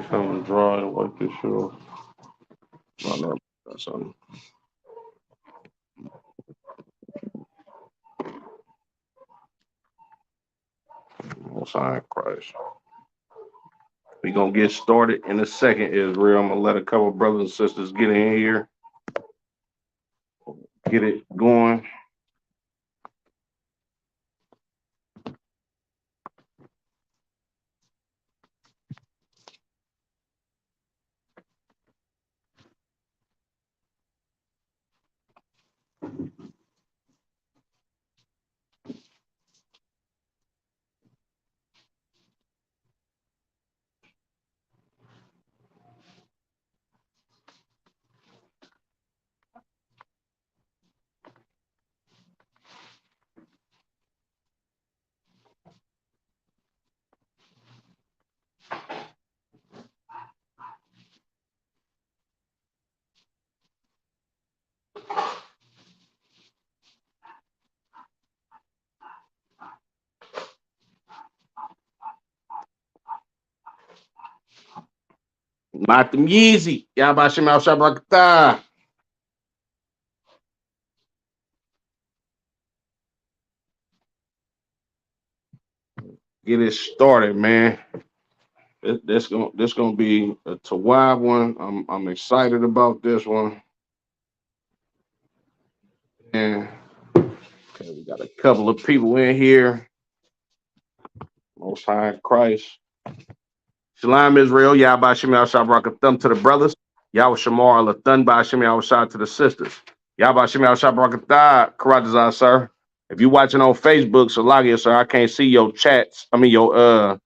Coming dry and wipe this shit off. No, no, that's something. Most High in Christ. We gonna get started in a second, Israel. I'm gonna let a couple brothers and sisters get in here, get it going. Matam Yeezy. Yabashim al Shabrakata. Get it started, man. This gonna be a Tawab one. I'm excited about this one. And okay, we got a couple of people in here. Most High in Christ. Shalom Israel, Yahba Shemi al Shabrakathum to the brothers. Yahweh Shamar al Thun by Shemi al Shah to the sisters. Yahba Shemi al Shabrakathah, Karatazah, sir. If you watching on Facebook, Salagia, sir, I can't see your chats. I mean your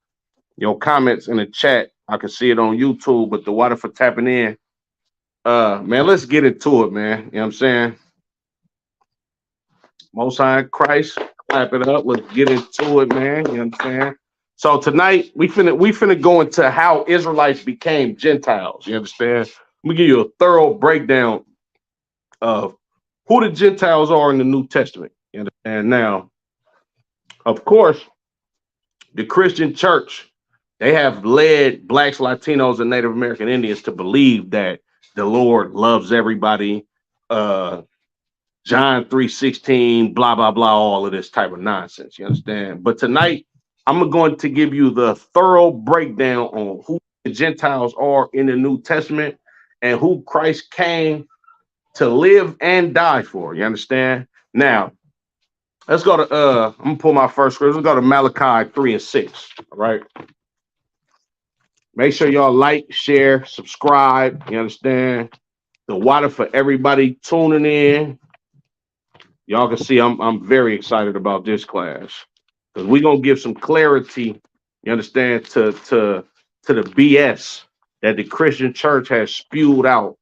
comments in the chat. I can see it on YouTube, but the water for tapping in. Man, let's get into it, man. You know what I'm saying? Most High in Christ, clap it up. Let's get into it, man. You know what I'm saying? So tonight we finna go into how Israelites became Gentiles. You understand? Let me give you a thorough breakdown of who the Gentiles are in the New Testament. You understand? Now, of course, the Christian church, they have led blacks, Latinos, and Native American Indians to believe that the Lord loves everybody. John 3:16, blah, blah, blah, all of this type of nonsense. You understand? But tonight, I'm going to give you the thorough breakdown on who the Gentiles are in the New Testament and who Christ came to live and die for. You understand? Now, let's go to I'm gonna pull my first scripture. Let's go to Malachi 3 and 6. All right. Make sure y'all like, share, subscribe. You understand? The water for everybody tuning in. Y'all can see I'm very excited about this class because we're gonna give some clarity, you understand, to the BS that the Christian church has spewed out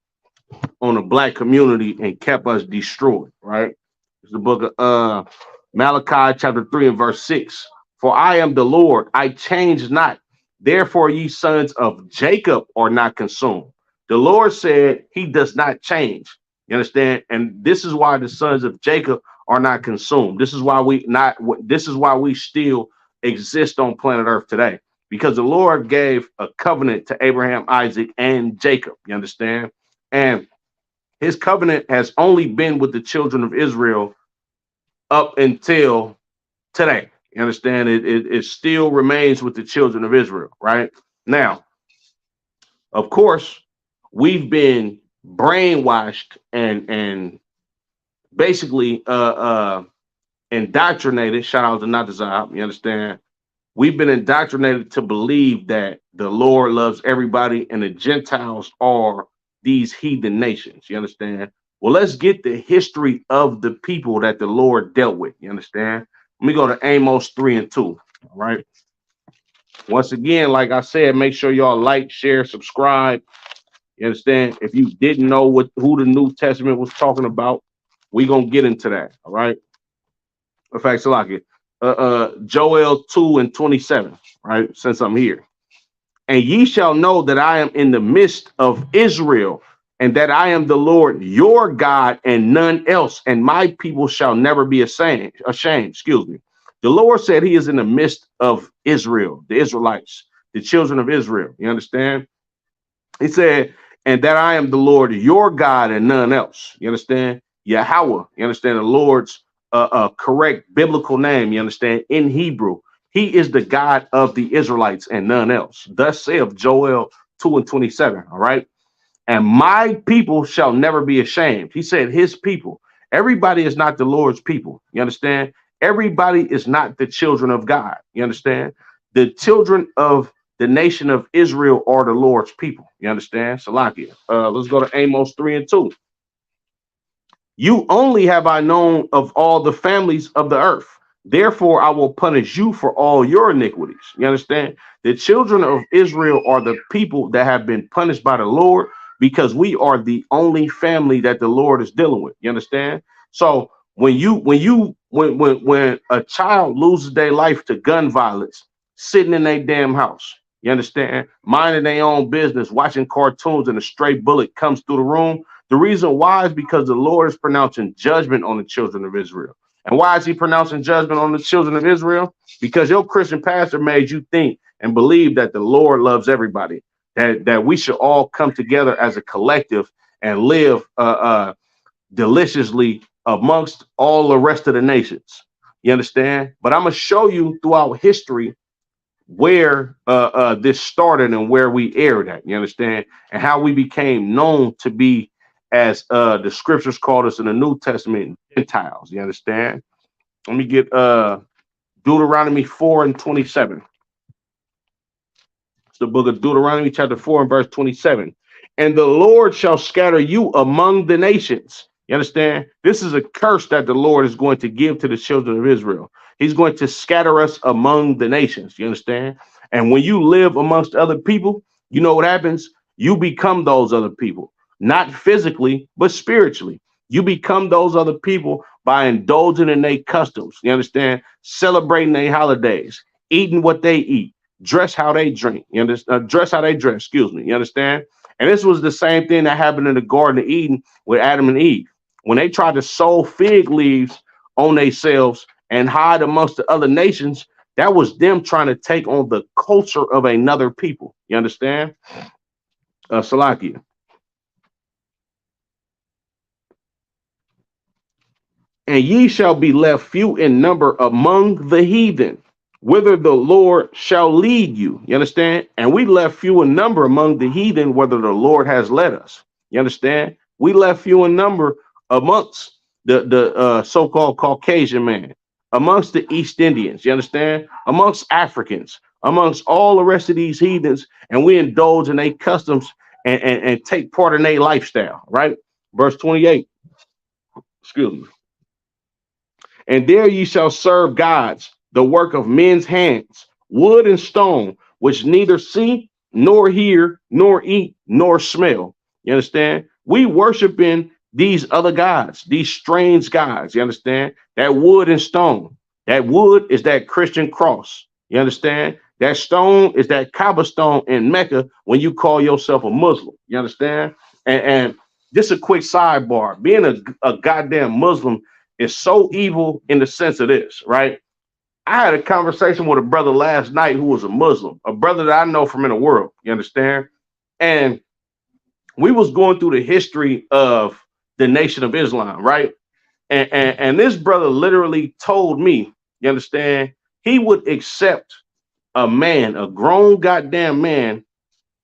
on the black community and kept us destroyed, right? It's the book of Malachi chapter 3 and verse 6. For I am the Lord, I change not. Therefore, ye sons of Jacob are not consumed. The Lord said he does not change. You understand? And this is why the sons of Jacob are not consumed. This is why we still exist on planet Earth today. Because the Lord gave a covenant to Abraham, Isaac, and Jacob. You understand? And his covenant has only been with the children of Israel up until today. You understand? It still remains with the children of Israel, right? Now, of course, we've been brainwashed and basically indoctrinated. Shout out to Natazab, you understand? We've been indoctrinated to believe that the Lord loves everybody and the Gentiles are these heathen nations. You understand? Well, let's get the history of the people that the Lord dealt with. You understand? Let me go to Amos 3 and 2. All right. Once again, like I said, make sure y'all like, share, subscribe. You understand? If you didn't know who the New Testament was talking about, we're gonna get into that. All right. In fact, so like it. Joel 2 and 27, right? Since I'm here. And ye shall know that I am in the midst of Israel, and that I am the Lord your God and none else, and my people shall never be ashamed. Excuse me. The Lord said he is in the midst of Israel, the Israelites, the children of Israel. You understand? He said, and that I am the Lord your God and none else. You understand? Yahweh. You understand the Lord's correct biblical name. You understand? In Hebrew, he is the God of the Israelites and none else. Thus saith Joel 2 and 27. All right. And my people shall never be ashamed. He said, his people. Everybody is not the Lord's people. You understand? Everybody is not the children of God. You understand? The children of the nation of Israel are the Lord's people. You understand? Salakia. Let's go to Amos 3 and 2. You only have I known of all the families of the earth. Therefore, I will punish you for all your iniquities. You understand? The children of Israel are the people that have been punished by the Lord because we are the only family that the Lord is dealing with. You understand? So when a child loses their life to gun violence, sitting in their damn house, you understand, minding their own business, watching cartoons, and a stray bullet comes through the room. The reason why is because the Lord is pronouncing judgment on the children of Israel. And why is he pronouncing judgment on the children of Israel? Because your Christian pastor made you think and believe that the Lord loves everybody, that we should all come together as a collective and live deliciously amongst all the rest of the nations. You understand? But I'm going to show you throughout history where this started and where we aired at. You understand? And how we became known to be, as the scriptures called us in the New Testament, Gentiles. You understand? Let me get Deuteronomy 4 and 27. It's the book of Deuteronomy, chapter 4 and verse 27. And the Lord shall scatter you among the nations. You understand? This is a curse that the Lord is going to give to the children of Israel. He's going to scatter us among the nations. You understand? And when you live amongst other people, you know what happens? You become those other people, not physically, but spiritually. You become those other people by indulging in their customs. You understand? Celebrating their holidays, eating what they eat, dress how they drink. You understand? Dress how they dress. Excuse me. You understand? And this was the same thing that happened in the Garden of Eden with Adam and Eve. When they tried to sew fig leaves on themselves and hide amongst the other nations, that was them trying to take on the culture of another people. You understand? Salakia. And ye shall be left few in number among the heathen, whither the Lord shall lead you. You understand? And we left few in number among the heathen, whether the Lord has led us. You understand? We left few in number amongst the so-called Caucasian man, amongst the East Indians. You understand? Amongst Africans, amongst all the rest of these heathens, and we indulge in their customs and take part in their lifestyle. Right? Verse 28. Excuse me. And there ye shall serve gods, the work of men's hands, wood and stone, which neither see, nor hear, nor eat, nor smell. You understand? We worshiping these other gods, these strange gods. You understand? That wood and stone. That wood is that Christian cross. You understand? That stone is that Kaaba stone in Mecca when you call yourself a Muslim. You understand? And just a quick sidebar. Being a goddamn Muslim is so evil in the sense of this, right? I had a conversation with a brother last night who was a Muslim, a brother that I know from in the world, you understand? And we was going through the history of the Nation of Islam, right? And this brother literally told me, you understand, he would accept a man, a grown goddamn man,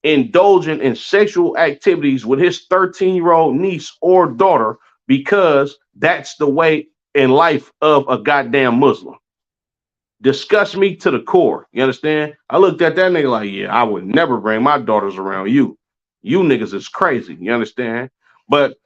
indulging in sexual activities with his 13-year-old niece or daughter because that's the way in life of a goddamn Muslim. Disgust me to the core. You understand? I looked at that nigga like, yeah, I would never bring my daughters around you. You niggas is crazy. You understand? But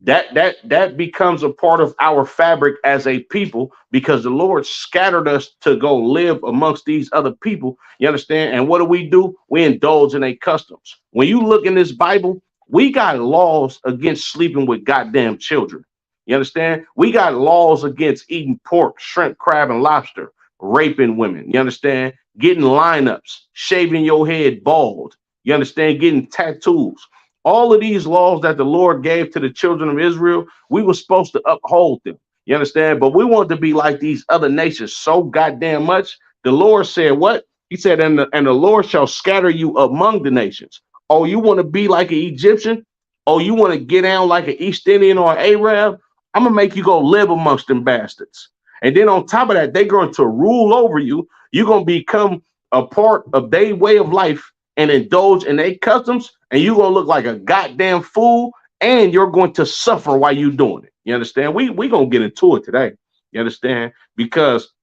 that becomes a part of our fabric as a people because the Lord scattered us to go live amongst these other people. You understand? And what do? We indulge in their customs. When you look in this Bible, we got laws against sleeping with goddamn children. You understand? We got laws against eating pork, shrimp, crab, and lobster, raping women. You understand? Getting lineups, shaving your head bald. You understand? Getting tattoos. All of these laws that the Lord gave to the children of Israel, we were supposed to uphold them. You understand? But we want to be like these other nations so goddamn much. The Lord said what? He said, and the Lord shall scatter you among the nations. Oh, you want to be like an Egyptian? Oh, you want to get down like an East Indian or an Arab? I'm gonna make you go live amongst them bastards. And then on top of that, they're going to rule over you. You're gonna become a part of their way of life and indulge in their customs, and you're gonna look like a goddamn fool, and you're going to suffer while you're doing it. You understand? We gonna get into it today. You understand? Because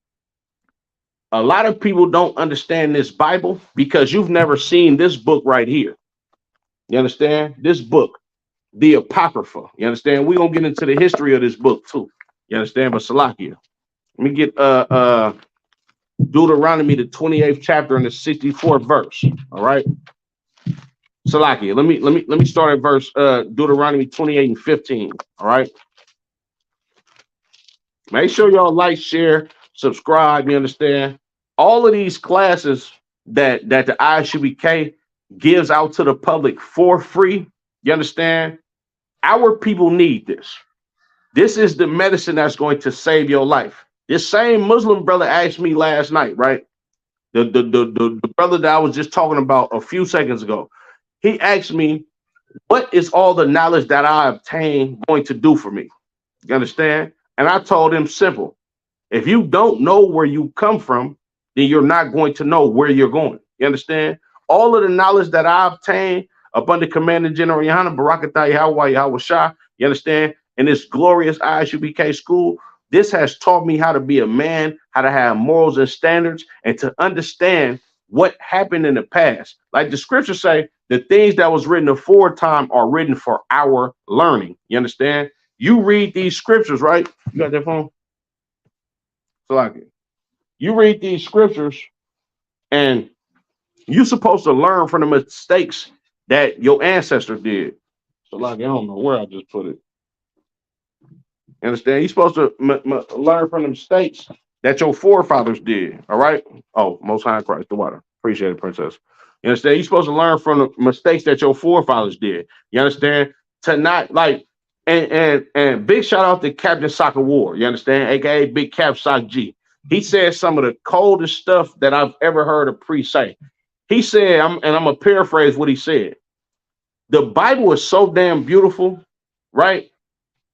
a lot of people don't understand this Bible because you've never seen this book right here. You understand? This book, the Apocrypha. You understand? We're gonna get into the history of this book too. You understand? But Salakia, let me get Deuteronomy, the 28th chapter and the 64th verse. All right. Salakia, let me start at verse Deuteronomy 28 and 15. All right. Make sure y'all like, share, subscribe. You understand? All of these classes that the Isupk gives out to the public for free. You understand? Our people need this. This is the medicine that's going to save your life. This same Muslim brother asked me last night, right? The brother that I was just talking about a few seconds ago. He asked me, what is all the knowledge that I obtained going to do for me? You understand? And I told him simple. If you don't know where you come from, then you're not going to know where you're going. You understand? All of the knowledge that I obtained up under Commander General Yana Barakatah Yahweh Shah, you understand? In this glorious Isupk school, this has taught me how to be a man, how to have morals and standards, and to understand what happened in the past. Like the scriptures say, the things that was written aforetime are written for our learning. You understand? You read these scriptures, right? You got that phone? So like it. You read these scriptures, and you're supposed to learn from the mistakes that your ancestors did. So like I don't know where I just put it. You understand? You're supposed to learn from the mistakes that your forefathers did. All right. Oh, Most High Christ, the water. Appreciate it, princess. You understand? You're supposed to learn from the mistakes that your forefathers did. You understand? To not like and big shout out to Captain Soccer War. You understand? AKA Big Cap Sock G. He said some of the coldest stuff that I've ever heard a priest say. He said, I'm gonna paraphrase what he said. The Bible is so damn beautiful, right?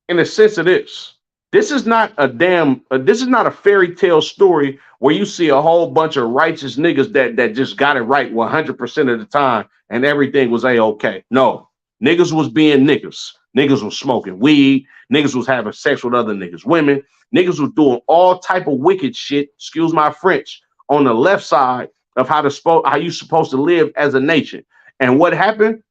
In the sense of this is not a fairy tale story where you see a whole bunch of righteous niggas that just got it right 100% of the time and everything was a-okay. No, niggas was being niggas. Niggas was smoking weed. Niggas was having sex with other niggas, women. Niggas was doing all type of wicked shit, excuse my French, on the left side of how you supposed to live as a nation. And what happened?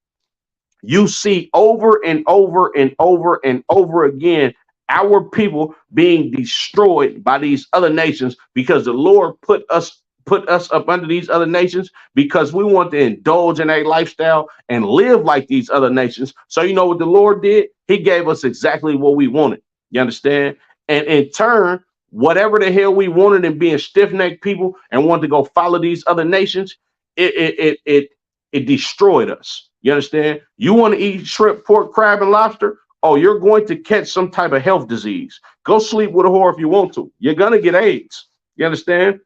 You see over and over and over and over again our people being destroyed by these other nations because the Lord put us up under these other nations because we want to indulge in a lifestyle and live like these other nations. So you know what the Lord did? He gave us exactly what we wanted. You understand? And in turn, whatever the hell we wanted and being stiff-necked people and wanted to go follow these other nations, it destroyed us. You understand? You want to eat shrimp, pork, crab, and lobster? Oh, you're going to catch some type of health disease. Go sleep with a whore if you want to. You're gonna get AIDS. You understand?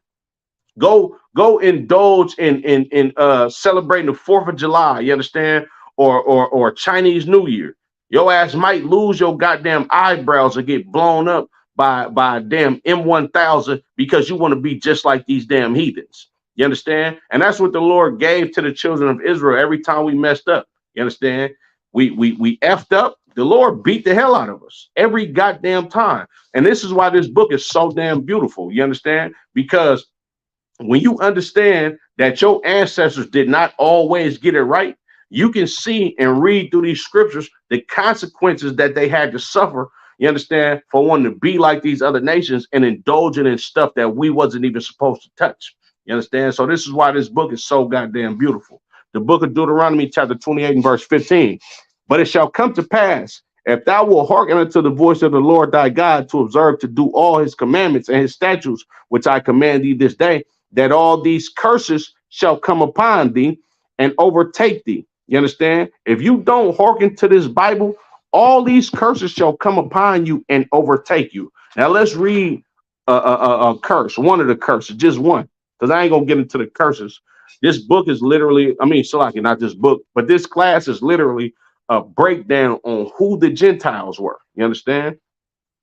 Go indulge in celebrating the 4th of July. You understand? Or Chinese New Year. Your ass might lose your goddamn eyebrows or get blown up by a damn M1000 because you want to be just like these damn heathens. You understand? And that's what the Lord gave to the children of Israel every time we messed up. You understand? We effed up. The Lord beat the hell out of us every goddamn time. And this is why this book is so damn beautiful. You understand? Because when you understand that your ancestors did not always get it right, you can see and read through these scriptures the consequences that they had to suffer. You understand? For wanting to be like these other nations and indulging in stuff that we wasn't even supposed to touch. You understand? So this is why this book is so goddamn beautiful. The book of Deuteronomy, chapter 28 and verse 15. But it shall come to pass, if thou wilt hearken unto the voice of the Lord thy God to observe to do all his commandments and his statutes, which I command thee this day, that all these curses shall come upon thee and overtake thee. You understand? If you don't hearken to this Bible, all these curses shall come upon you and overtake you. Now let's read a curse, one of the curses, just one. Because I ain't gonna get into the curses This book is literally, I mean, Salaki, not this book, but this class is literally a breakdown on who the Gentiles were. You understand?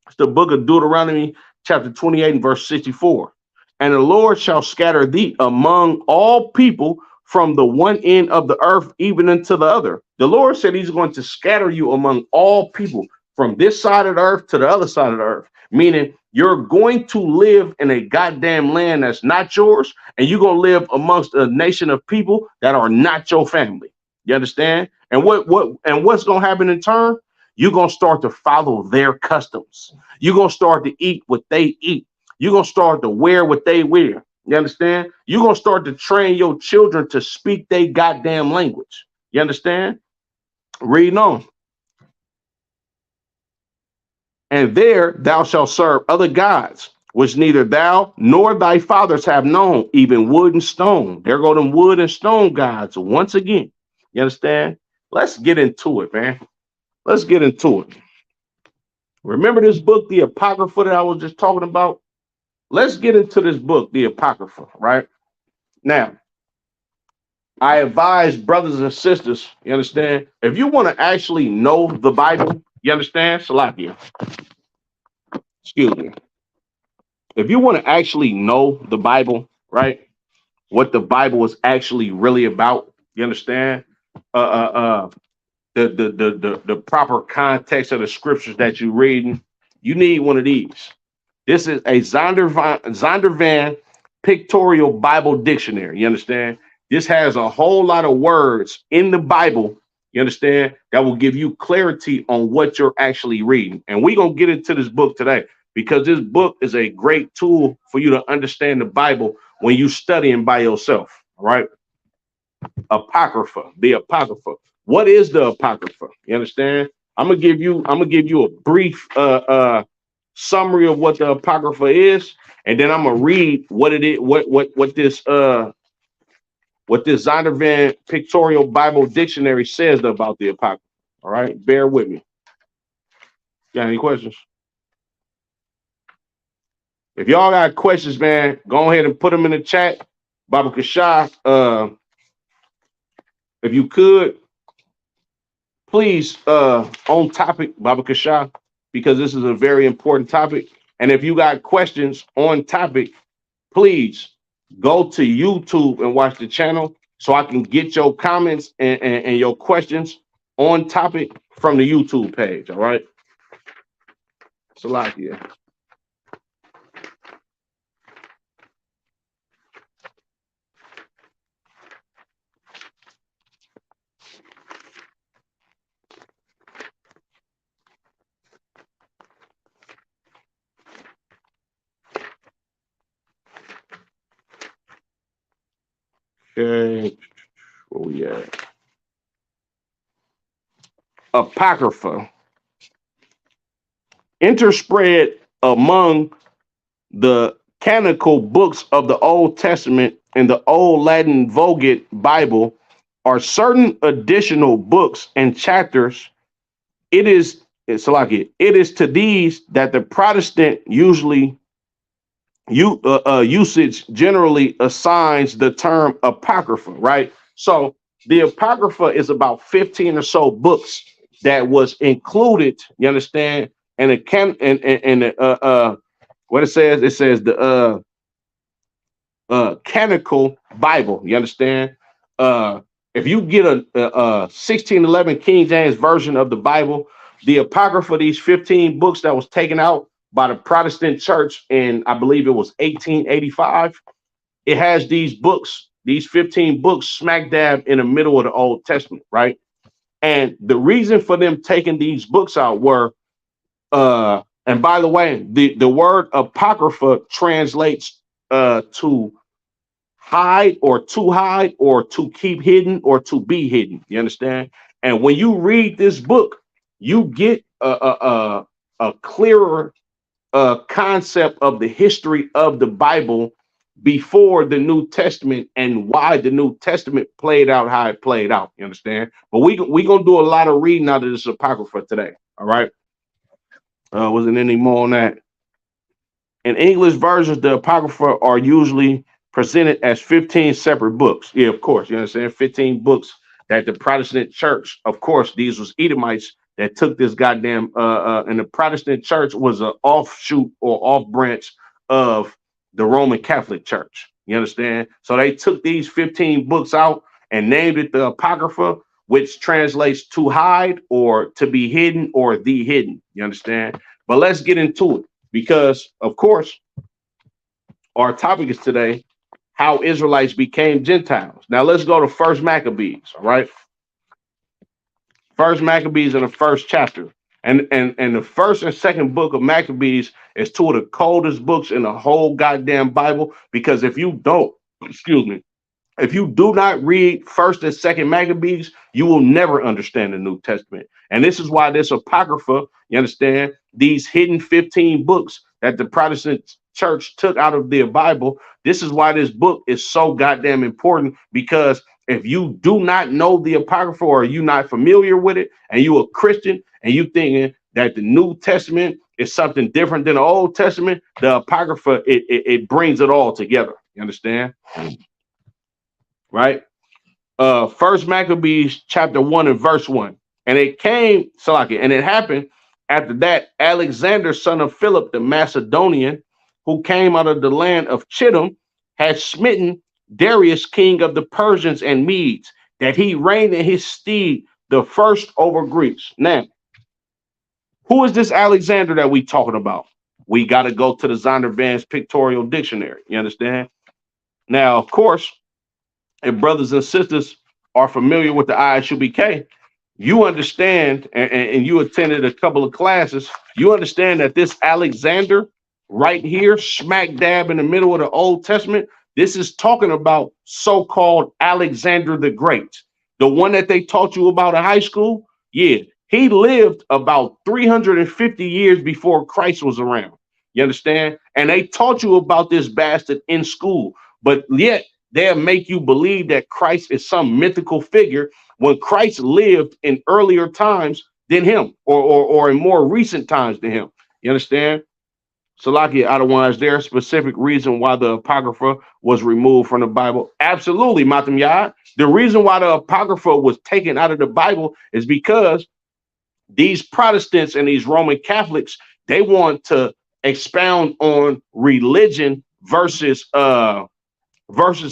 It's the book of Deuteronomy, chapter 28 and verse 64. And the Lord shall scatter thee among all people from the one end of the earth even unto the other. The Lord said he's going to scatter you among all people from this side of the earth to the other side of the earth, meaning you're going to live in a goddamn land that's not yours, and you're going to live amongst a nation of people that are not your family. You understand? And what's going to happen in turn? You're going to start to follow their customs. You're going to start to eat what they eat. You're going to start to wear what they wear. You understand? You're going to start to train your children to speak their goddamn language. You understand? Reading on. And there thou shalt serve other gods, which neither thou nor thy fathers have known, even wood and stone. There go them wood and stone gods once again. You understand? Let's get into it, man. Let's get into it. Remember this book, the Apocrypha, that I was just talking about? Let's get into this book, the Apocrypha, right? Now, I advise brothers and sisters, you understand? If you want to actually know the Bible, you understand? Salakia. Excuse me. If you want to actually know the Bible, right? What the Bible is actually really about, you understand? The proper context of the scriptures that you're reading, you need one of these. This is a Zondervan Pictorial Bible Dictionary. You understand? This has a whole lot of words in the Bible, you understand, that will give you clarity on what you're actually reading. And we're going to get into this book today because this book is a great tool for you to understand the Bible when you're studying by yourself. All right. Apocrypha, the Apocrypha. What is the Apocrypha? You understand? I'm gonna give you a brief summary of what the Apocrypha is, and then I'm gonna read what it is, what this Zondervan Pictorial Bible Dictionary says about the Apocrypha. All right, bear with me. Got any questions? If y'all got questions, man, go ahead and put them in the chat. Baba Kashah, if you could, please, on topic, Baba Kashah, because this is a very important topic. And if you got questions on topic, please go to YouTube and watch the channel so I can get your comments and your questions on topic from the YouTube page. All right. Salakia. Okay, where we at? Apocrypha. Interspread among the canonical books of the Old Testament and the Old Latin Vulgate Bible are certain additional books and chapters. It is to these that the Protestant usage generally assigns the term apocrypha, right? So the apocrypha is about 15 or so books that was included, you understand, and it can and what it says the canonical Bible, you understand? If you get a 1611 King James version of the Bible, the apocrypha, these 15 books that was taken out by the Protestant church in, I believe it was 1885. It has these books, these 15 books smack dab in the middle of the Old Testament, right? And the reason for them taking these books out were, and by the way, the word apocrypha translates to hide or to keep hidden or to be hidden. You understand? And when you read this book, you get a clearer concept of the history of the Bible before the New Testament and why the New Testament played out how it played out. You understand? But we gonna do a lot of reading out of this apocrypha today. All right. Wasn't any more on that. In English versions, the apocrypha are usually presented as 15 separate books. Yeah, of course, you understand? 15 books that the Protestant church, of course, these was Edomites that took this goddamn and the Protestant church was an offshoot or off branch of the Roman Catholic Church. You understand? So they took these 15 books out and named it the Apocrypha, which translates to hide or to be hidden or the hidden. You understand? But let's get into it because, of course, our topic is today how Israelites became Gentiles. Now let's go to First Maccabees. All right. First Maccabees in the first chapter. And the first and second book of Maccabees is two of the coldest books in the whole goddamn Bible. Because if you don't, if you do not read first and second Maccabees, you will never understand the New Testament. And this is why this Apocrypha, you understand, these hidden 15 books that the Protestant church took out of their Bible. This is why this book is so goddamn important, because if you do not know the Apocrypha or you're not familiar with it and you a Christian and you thinking that the New Testament is something different than the Old Testament, the Apocrypha, it brings it all together. You understand? Right? First Maccabees chapter 1 and verse 1. And it came, Salaki, and it happened after that, Alexander, son of Philip the Macedonian, who came out of the land of Chittim, had smitten Darius, king of the Persians and Medes, that he reigned in his stead the first over Greece. Now, who is this Alexander that we talking about? We got to go to the Zondervan's Pictorial Dictionary. You understand? Now, of course, if brothers and sisters are familiar with the Isupk, you understand, and you attended a couple of classes, you understand that this Alexander right here, smack dab in the middle of the Old Testament, this is talking about so-called Alexander the Great, the one that they taught you about in high school. Yeah, he lived about 350 years before Christ was around. You understand? And they taught you about this bastard in school, but yet they'll make you believe that Christ is some mythical figure when Christ lived in earlier times than him, or in more recent times than him. You understand? Salaki, otherwise, is there a specific reason why the Apocrypha was removed from the Bible? Absolutely, Matam Yad. The reason why the Apocrypha was taken out of the Bible is because these Protestants and these Roman Catholics, they want to expound on religion versus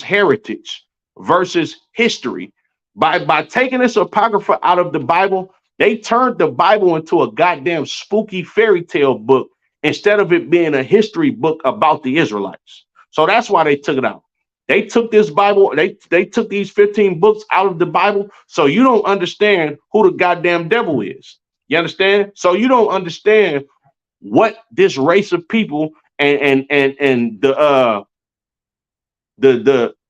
heritage, versus history. By taking this Apocrypha out of the Bible, they turned the Bible into a goddamn spooky fairy tale book instead of it being a history book about the Israelites. So that's why they took it out. They took this Bible, they took these 15 books out of the Bible, so you don't understand who the goddamn devil is. You understand? So you don't understand what this race of people and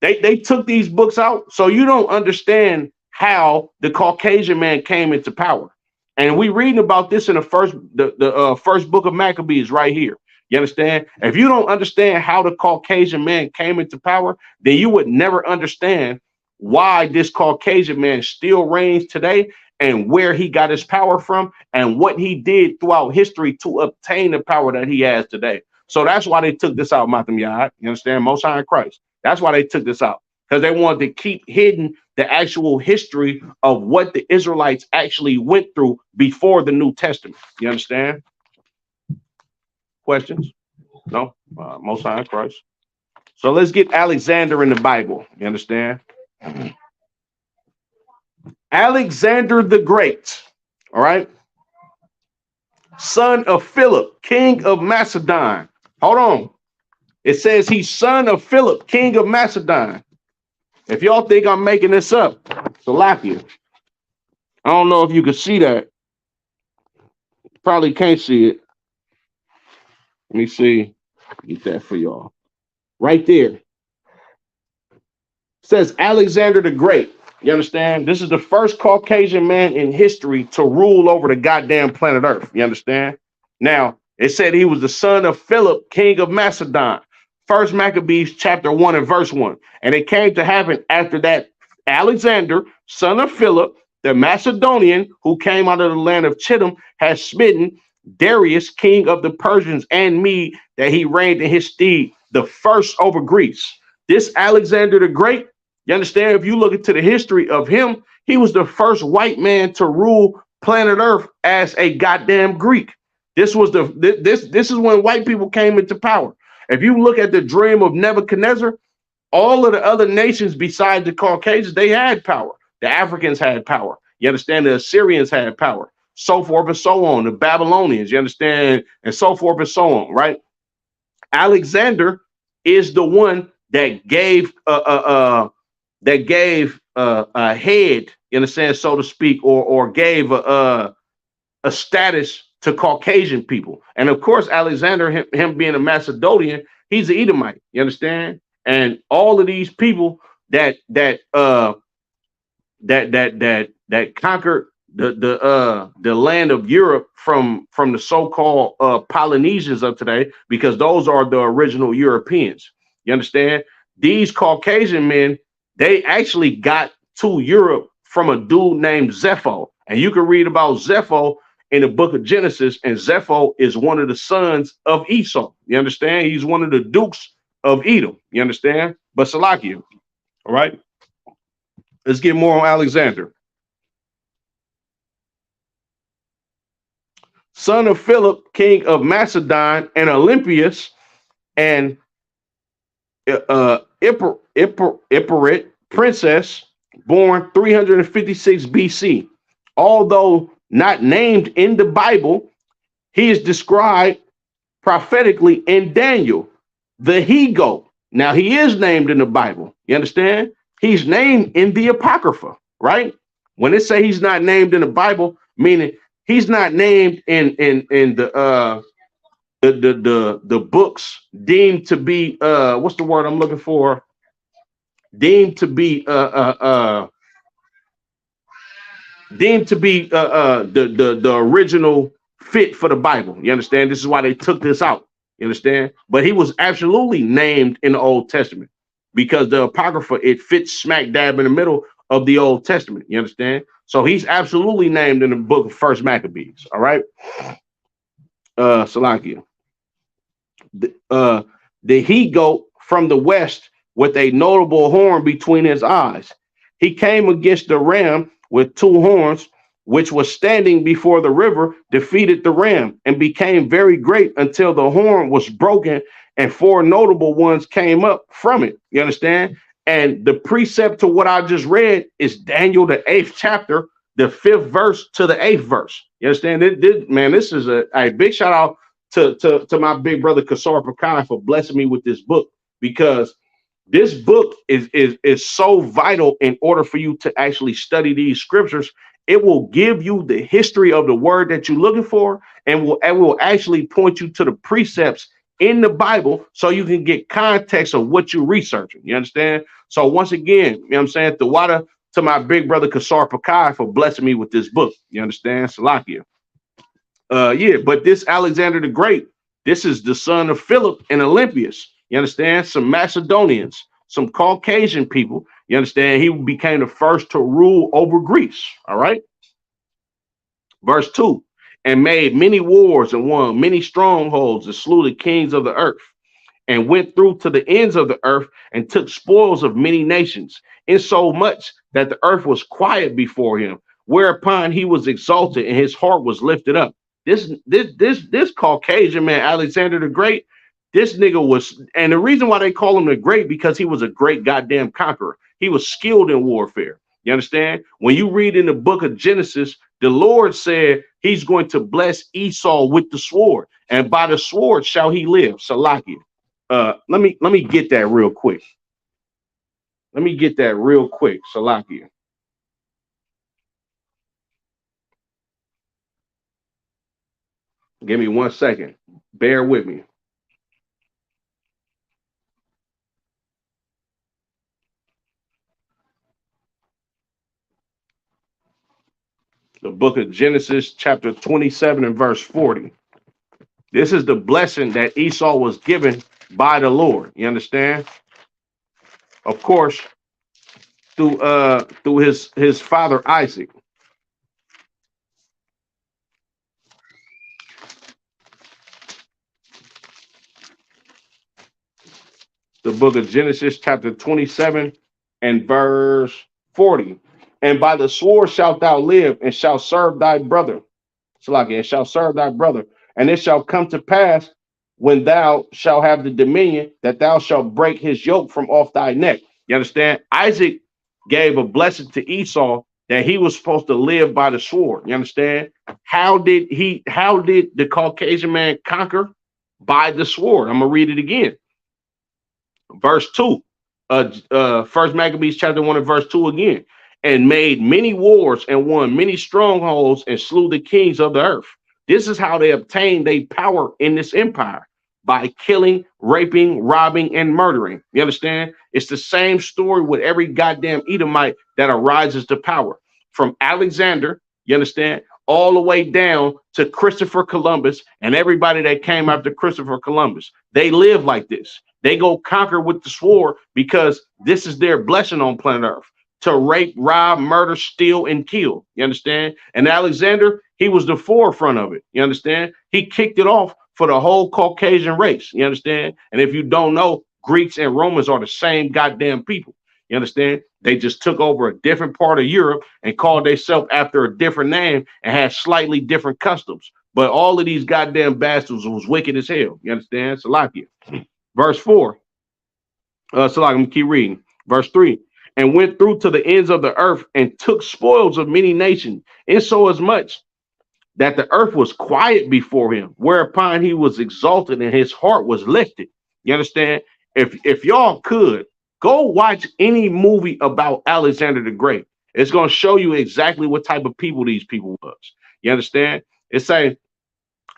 they took these books out, so you don't understand how the Caucasian man came into power. And we reading about this in the first book of Maccabees right here. You understand? If you don't understand how the Caucasian man came into power, then you would never understand why this Caucasian man still reigns today and where he got his power from and what he did throughout history to obtain the power that he has today. So that's why they took this out, Matam Yad. You understand? Most High in Christ. That's why they took this out, because they wanted to keep hidden the actual history of what the Israelites actually went through before the New Testament. You understand? Questions? No? Most High in Christ. So let's get Alexander in the Bible. You understand? Alexander the Great, all right? Son of Philip, king of Macedon. Hold on. It says he's son of Philip, king of Macedon. If y'all think I'm making this up, Salakia. I don't know if you can see that. Probably can't see it. Let me see. Get that for y'all. Right there. It says Alexander the Great. You understand? This is the first Caucasian man in history to rule over the goddamn planet Earth. You understand? Now, it said he was the son of Philip, king of Macedon. First Maccabees chapter 1 and verse 1. And it came to happen after that Alexander, son of Philip, the Macedonian, who came out of the land of Chittim, had smitten Darius, king of the Persians and Mede, that he reigned in his stead, the first over Greece. This Alexander the Great, you understand? If you look into the history of him, he was the first white man to rule planet Earth as a goddamn Greek. This is when white people came into power. If you look at the dream of Nebuchadnezzar, all of the other nations besides the Caucasians, they had power. The Africans had power. You understand? The Assyrians had power, so forth and so on. The Babylonians, you understand, and so forth and so on, right? Alexander is the one that gave a head, in a sense, so to speak, or gave a status to Caucasian people. And of course, Alexander, him being a Macedonian, he's an Edomite. You understand? And all of these people that conquered the land of Europe from the so-called Polynesians of today, because those are the original Europeans. You understand? These Caucasian men, they actually got to Europe from a dude named Zepho. And you can read about Zepho in the book of Genesis, and Zepho is one of the sons of Esau. You understand? He's one of the dukes of Edom. You understand? But Salakia, all right? Let's get more on Alexander. Son of Philip, king of Macedon, and Olympias, and Iparit, princess, born 356 BC. Although not named in the Bible, he is described prophetically in Daniel, the he-goat. Now, he is named in the Bible. You understand? He's named in the Apocrypha, right? When it say he's not named in the Bible, meaning he's not named in the books deemed to be what's the word I'm looking for? Deemed to be the original fit for the Bible. You understand? This is why they took this out. You understand? But he was absolutely named in the Old Testament because the Apocrypha, it fits smack dab in the middle of the Old Testament. You understand? So he's absolutely named in the book of First Maccabees. All right. Salakia. The he-goat from the west with a notable horn between his eyes. He came against the ram with two horns, which was standing before the river, defeated the ram, and became very great until the horn was broken and four notable ones came up from it. You understand? And the precept to what I just read is Daniel, the 8th chapter, the 5th verse to the 8th verse. You understand? This is a big shout out to my big brother Kasar Pakai for blessing me with this book, because this book is so vital in order for you to actually study these scriptures. It will give you the history of the word that you're looking for, and will actually point you to the precepts in the Bible so you can get context of what you're researching. You understand? So once again, you know what I'm saying? The water to my big brother Kasar Pakai for blessing me with this book. You understand? Salakia. Yeah, but this Alexander the Great, this is the son of Philip and Olympias. You understand? Some Macedonians, some Caucasian people. You understand? He became the first to rule over Greece. All right. Verse 2, and made many wars and won many strongholds and slew the kings of the earth, and went through to the ends of the earth and took spoils of many nations, insomuch that the earth was quiet before him, whereupon he was exalted and his heart was lifted up. This Caucasian man, Alexander the Great, this nigga was, and the reason why they call him the Great, because he was a great goddamn conqueror. He was skilled in warfare. You understand? When you read in the book of Genesis, the Lord said he's going to bless Esau with the sword, and by the sword shall he live. Salakia. Let me get that real quick. Salakia. Give me 1 second. Bear with me. The book of Genesis, chapter 27 and verse 40. This is the blessing that Esau was given by the Lord. You understand? Of course, through his father Isaac. the book of Genesis, chapter 27 and verse 40. And by the sword shalt thou live, and shalt serve thy brother. Salaki, and shall serve thy brother. And it shall come to pass when thou shalt have the dominion that thou shalt break his yoke from off thy neck. You understand? Isaac gave a blessing to Esau that he was supposed to live by the sword. You understand? How did the Caucasian man conquer? By the sword. I'm gonna read it again. Verse 2. First Maccabees chapter 1 and verse 2 again. And made many wars and won many strongholds and slew the kings of the earth. This is how they obtained their power in this empire, by killing, raping, robbing, and murdering. You understand? It's the same story with every goddamn Edomite that arises to power. From Alexander, you understand, all the way down to Christopher Columbus and everybody that came after Christopher Columbus. They live like this. They go conquer with the sword because this is their blessing on planet Earth. To rape, rob, murder, steal, and kill. You understand? And Alexander, he was the forefront of it. You understand? He kicked it off for the whole Caucasian race. You understand? And if you don't know, Greeks and Romans are the same goddamn people. You understand? They just took over a different part of Europe and called themselves after a different name and had slightly different customs. But all of these goddamn bastards was wicked as hell. You understand? Salakia. Verse 4. Salakia, I'm gonna keep reading. Verse 3. And went through to the ends of the earth and took spoils of many nations, insomuch that the earth was quiet before him, whereupon he was exalted and his heart was lifted. You understand? If y'all could go watch any movie about Alexander the Great, it's going to show you exactly what type of people these people was. You understand? It's saying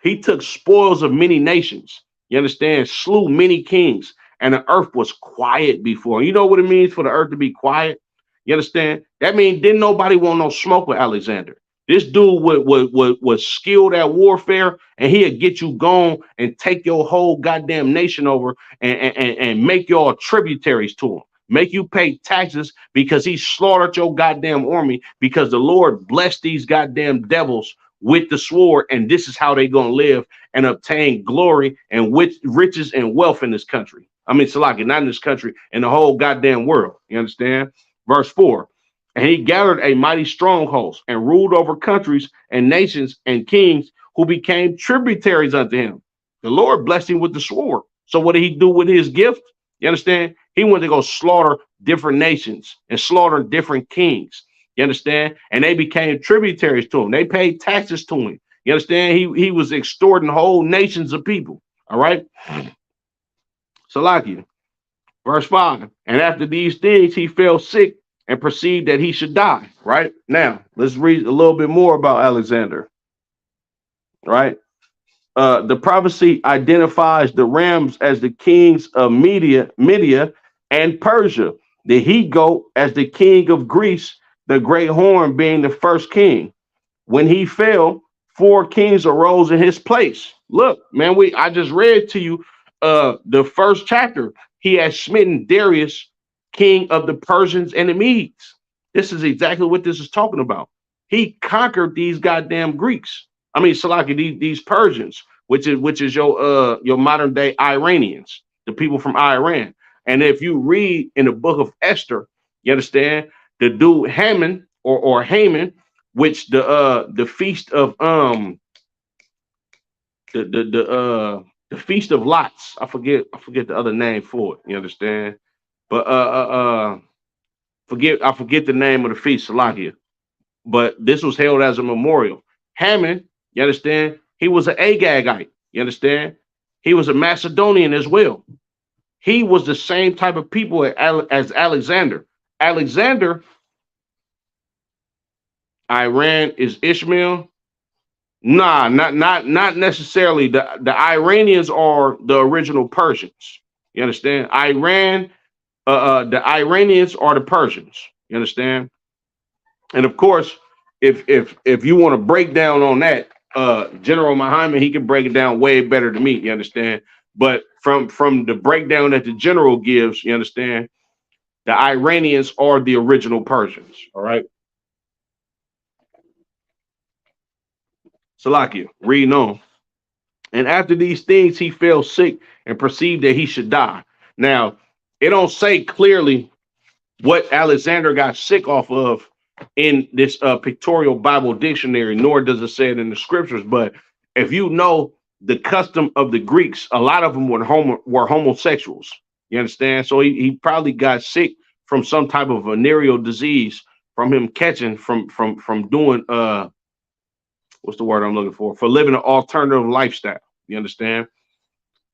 he took spoils of many nations. You understand? Slew many kings, and the earth was quiet before. You know what it means for the earth to be quiet? You understand? That means didn't nobody want no smoke with Alexander. This dude was skilled at warfare, and he'd get you gone and take your whole goddamn nation over and make y'all tributaries to him. Make you pay taxes because he slaughtered your goddamn army, because the Lord blessed these goddamn devils with the sword, and this is how they gonna live and obtain glory and riches and wealth in this country. I mean, Salaki, not in this country, in the whole goddamn world. You understand? Verse 4. And he gathered a mighty strongholds and ruled over countries and nations and kings who became tributaries unto him. The Lord blessed him with the sword. So what did he do with his gift? You understand? He went to go slaughter different nations and slaughter different kings. You understand? And they became tributaries to him. They paid taxes to him. You understand? He was extorting whole nations of people. All right. Salakia. Verse 5. And after these things, he fell sick and perceived that he should die. Right now, let's read a little bit more about Alexander. Right. The prophecy identifies the Rams as the kings of Media and Persia, the he-goat as the king of Greece, the great horn being the first king. When he fell, 4 kings arose in his place. Look, man, I just read to you the first chapter. He had smitten Darius, king of the Persians and the Medes. This is exactly what this is talking about. He conquered these goddamn Greeks. I mean, Salaki, these Persians, which is your modern day Iranians, the people from Iran. And if you read in the book of Esther, you understand the dude Haman or Haman, which the feast of the feast of lots. I forget the other name for it. You understand? But I forget the name of the feast, Salakia. But this was held as a memorial. Haman, you understand? He was an Agagite. You understand? He was a Macedonian as well. He was the same type of people as Alexander. Alexander, Iran is Ishmael. Nah, not necessarily. The Iranians are the original Persians. You understand? Iran, the Iranians are the Persians. You understand? And of course, if you want to break down on that, General Muhammad, he can break it down way better than me. You understand? But from the breakdown that the general gives, you understand, the Iranians are the original Persians. All right. Salakia, reading on. And after these things, he fell sick and perceived that he should die. Now, It don't say clearly what Alexander got sick off of in this pictorial Bible dictionary, nor does it say it in the scriptures. But if you know the custom of the Greeks, a lot of them were homosexuals. You understand? So he probably got sick from some type of venereal disease from him catching from doing what's the word I'm looking for living an alternative lifestyle. You understand?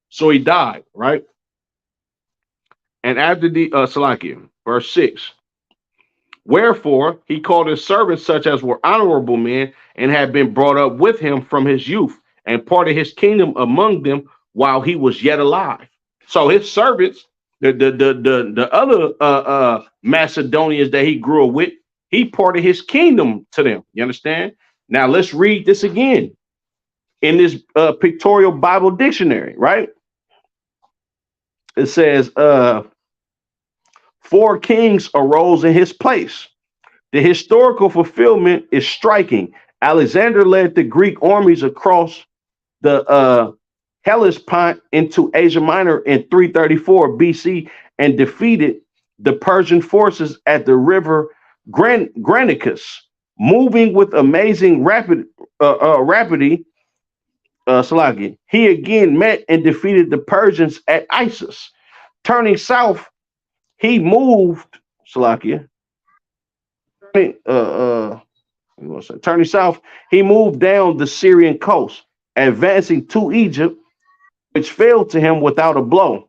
So he died, right? And after the Salakia, verse 6. Wherefore he called his servants such as were honorable men and had been brought up with him from his youth, and parted his kingdom among them while he was yet alive. So his servants, the other Macedonians that he grew up with, he parted his kingdom to them. You understand? Now let's read this again in this pictorial Bible dictionary, right? It says, 4 kings arose in his place. The historical fulfillment is striking. Alexander led the Greek armies across the Hellespont into Asia Minor in 334 BC and defeated the Persian forces at the river Granicus, moving with amazing rapidity. Salagi. He again met and defeated the Persians at Issus. Turning south, he moved Salakia. Turning south, he moved down the Syrian coast, advancing to Egypt, which fell to him without a blow.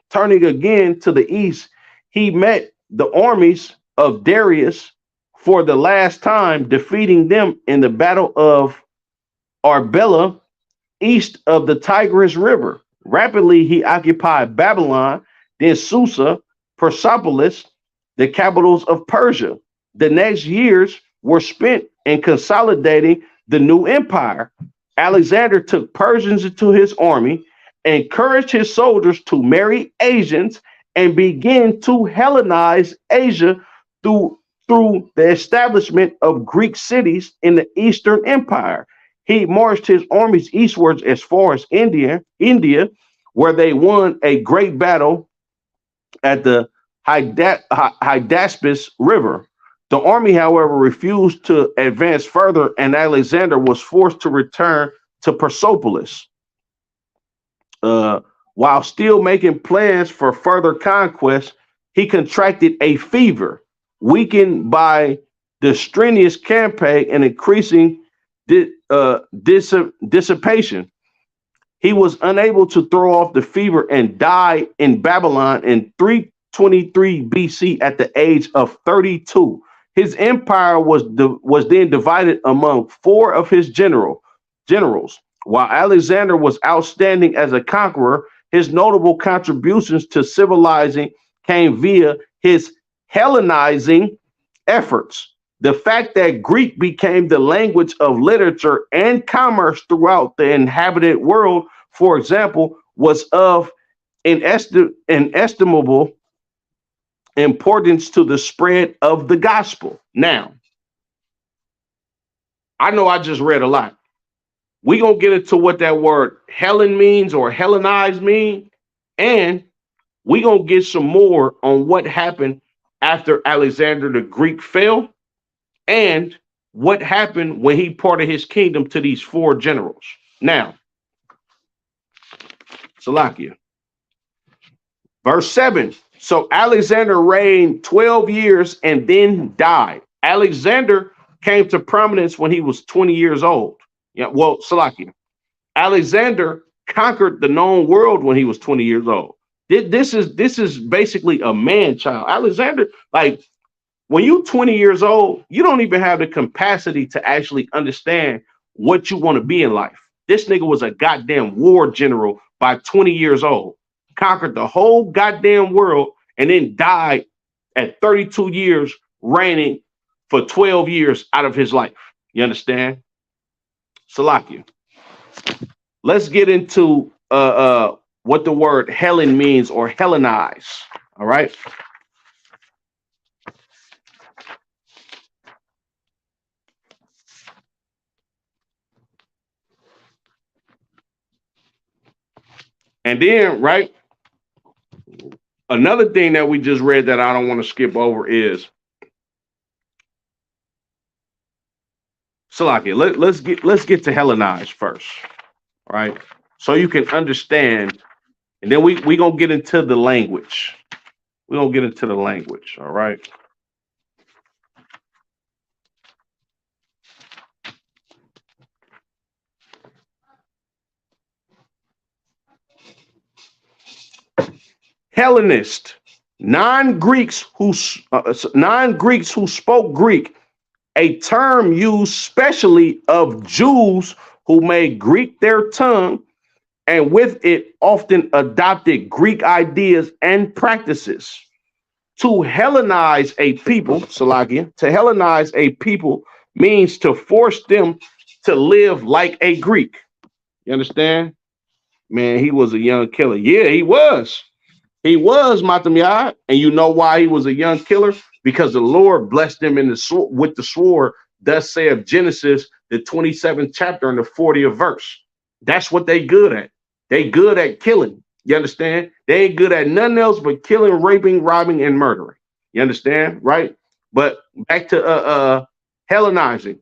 Turning again to the east, he met the armies of Darius for the last time, defeating them in the battle of Arbela, east of the Tigris River. Rapidly, he occupied Babylon, then Susa, Persepolis, the capitals of Persia. The next years were spent in consolidating the new empire. Alexander took Persians into his army, encouraged his soldiers to marry Asians, and began to Hellenize Asia through the establishment of Greek cities in the Eastern Empire. He marched his armies eastwards as far as India, where they won a great battle at the Hydaspes River. The army, however, refused to advance further, and Alexander was forced to return to Persepolis. While still making plans for further conquest, he contracted a fever, weakened by the strenuous campaign and increasing dissipation. He was unable to throw off the fever and died in Babylon in 323 BC at the age of 32. His empire was then divided among 4 of his generals. While Alexander was outstanding as a conqueror, his notable contributions to civilizing came via his Hellenizing efforts. The fact that Greek became the language of literature and commerce throughout the inhabited world, for example, was of inestimable importance to the spread of the gospel. Now, I know I just read a lot. We're going to get into what that word Hellen means or Hellenize mean, and we're going to get some more on what happened after Alexander the Greek fell and what happened when he parted his kingdom to these 4 generals. Now, Salakia, verse 7. So Alexander reigned 12 years and then died. Alexander came to prominence when he was 20 years old. Yeah, well, Salakia. Alexander conquered the known world when he was 20 years old. This is basically a man child. Alexander, like, when you're 20 years old, you don't even have the capacity to actually understand what you want to be in life. This nigga was a goddamn war general by 20 years old, conquered the whole goddamn world, and then died at 32 years, reigning for 12 years out of his life. You understand? Salakia. Let's get into what the word Hellen means or Hellenize. All right. And then, right, Another thing that we just read that I don't want to skip over is Salakia. Let's get to Hellenized first, all right? So you can understand, and then we gonna get into the language. We're gonna get into the language, all right? Hellenist, non-Greeks who spoke Greek, a term used specially of Jews who made Greek their tongue and with it often adopted Greek ideas and practices. To Hellenize a people, Salakia, to Hellenize a people means to force them to live like a Greek. You understand? Man, he was a young killer. Yeah, he was. He was Matamyad, and you know why he was a young killer? Because the Lord blessed him with the sword. Thus saith Genesis, the 27th chapter and the 40th verse. That's what they good at. They good at killing. You understand? They ain't good at nothing else but killing, raping, robbing, and murdering. You understand, right? But back to Hellenizing.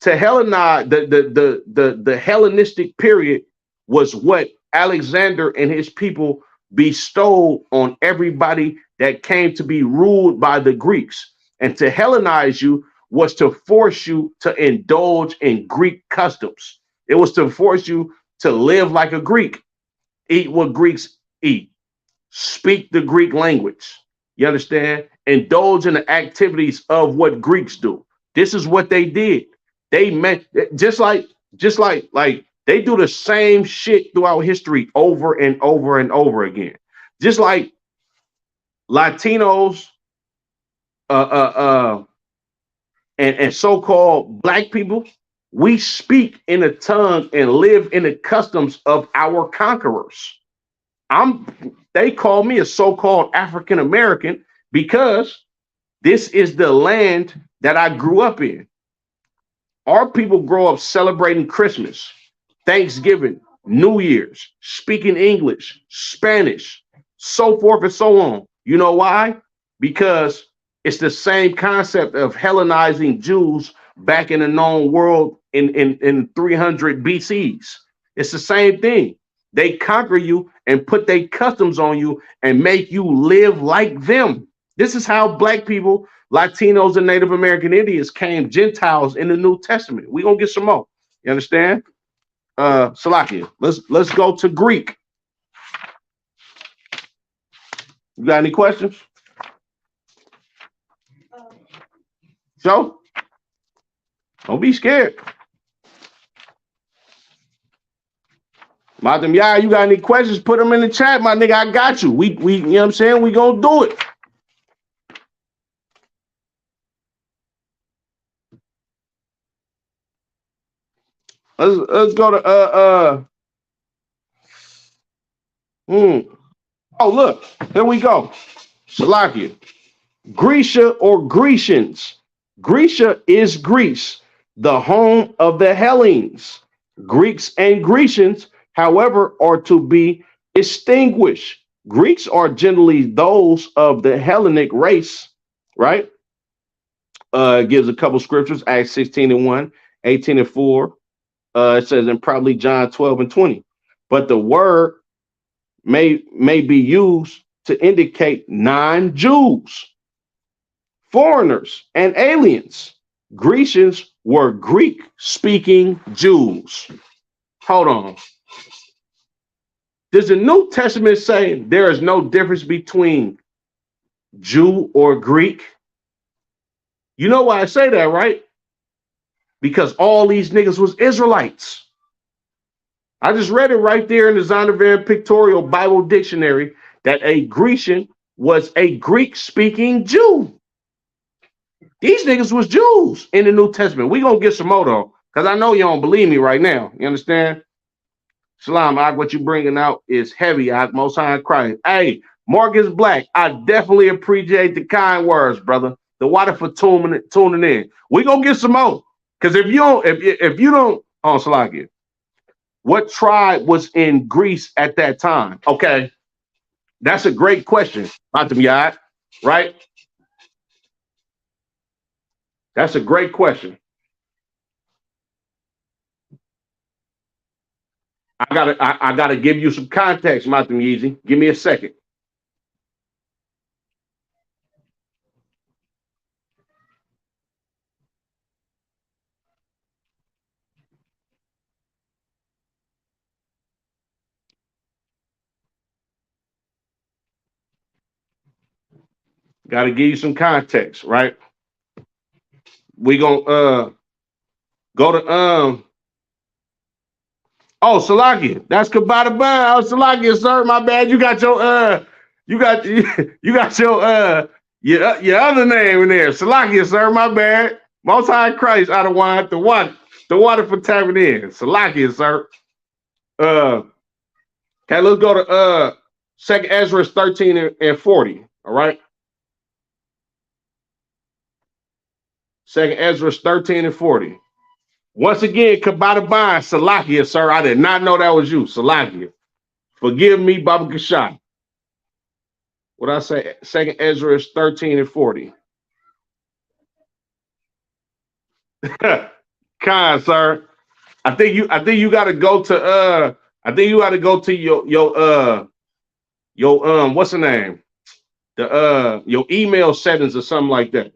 To Hellenize, the Hellenistic period was what Alexander and his people bestowed on everybody that came to be ruled by the Greeks. And to Hellenize you was to force you to indulge in Greek customs. It was to force you to live like a Greek, eat what Greeks eat, speak the Greek language. You understand? Indulge in the activities of what Greeks do. This is what they did. They meant just like they do the same shit throughout history over and over and over again. Just like Latinos and so-called black people, we speak in a tongue and live in the customs of our conquerors. They call me a so-called African American because this is the land that I grew up in. Our people grow up celebrating Christmas, Thanksgiving, New Year's, speaking English, Spanish, so forth and so on. You know why? Because it's the same concept of Hellenizing Jews back in the known world in 300 BCs. It's the same thing. They conquer you and put their customs on you and make you live like them. This is how black people, Latinos, and Native American Indians came Gentiles in the New Testament. We're gonna get some more. You understand? Salakia, let's go to Greek. You got any questions? So, don't be scared. Madam Yah, you got any questions? Put them in the chat, my nigga. I got you. We you know what I'm saying? We gonna do it. Let's go to Oh, look, here we go. Salakia. Grecia or Grecians. Grecia is Greece, the home of the Hellenes. Greeks and Grecians, however, are to be distinguished. Greeks are generally those of the Hellenic race, right? Gives a couple scriptures, Acts 16:1, 18:4. It says, and probably John 12:20. But the word may be used to indicate non-Jews, foreigners, and aliens. Grecians were Greek-speaking Jews. Hold on. Does the New Testament say there is no difference between Jew or Greek? You know why I say that, right? Because all these niggas was Israelites. I just read it right there in the Zondervan Pictorial Bible Dictionary that a Grecian was a Greek-speaking Jew. These niggas was Jews in the New Testament. We gonna get some more though, because I know you don't believe me right now. You understand? Shalom, what you bringing out is heavy. Most High Christ. Hey, Marcus Black, I definitely appreciate the kind words, brother. The water for tuning in. We gonna get some more. Because if you don't, oh, Salakia, what tribe was in Greece at that time? Okay, That's a great question, Matam Yad, right? That's a great question. I gotta give you some context, Matam Yeezy. Give me a second. Gotta give you some context, right? We gonna go to oh, Salakia. That's Kabata Bun. Oh, Salakia, sir. My bad. You got your you got you got your other name in there. Salakia, sir. My bad. Most High Christ out of wine, the water for tapping in. Salakia, sir. Okay, let's go to Second Ezra 13 and 40. All right. Second Ezra 13 and 40. Once again, Kabata Bun, Salakia, sir. I did not know that was you. Salakia. Forgive me, Baba Kashan. What I say? Second Ezra 13 and 40. Khan, sir. I think you gotta go to your what's the name? The your email settings or something like that.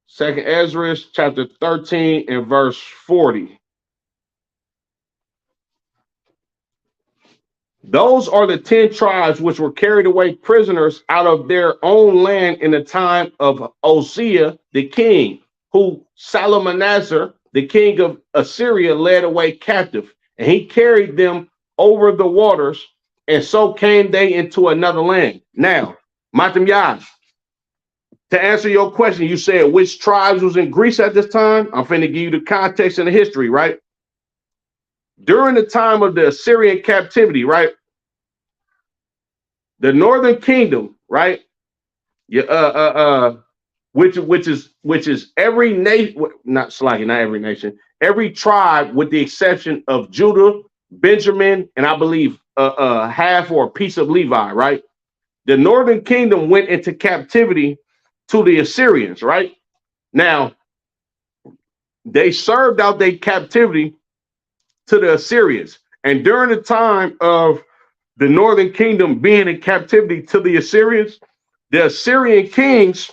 Second Ezra chapter 13 and verse 40. Those are the 10 tribes which were carried away prisoners out of their own land in the time of Hosea the king, who Salmanasar, the king of Assyria, led away captive, and he carried them over the waters, and so came they into another land. Now, Matam Yad, to answer your question, you said which tribes was in Greece at this time? I'm finna give you the context and the history, right? During the time of the Assyrian captivity, right? The northern kingdom, right? Yeah, which is every nation, not slightly, not every nation, every tribe with the exception of Judah, Benjamin, and I believe half or a piece of Levi, right? The northern kingdom went into captivity to the Assyrians, right? Now, they served out their captivity to the Assyrians. And during the time of the northern kingdom being in captivity to the Assyrians, the Assyrian kings,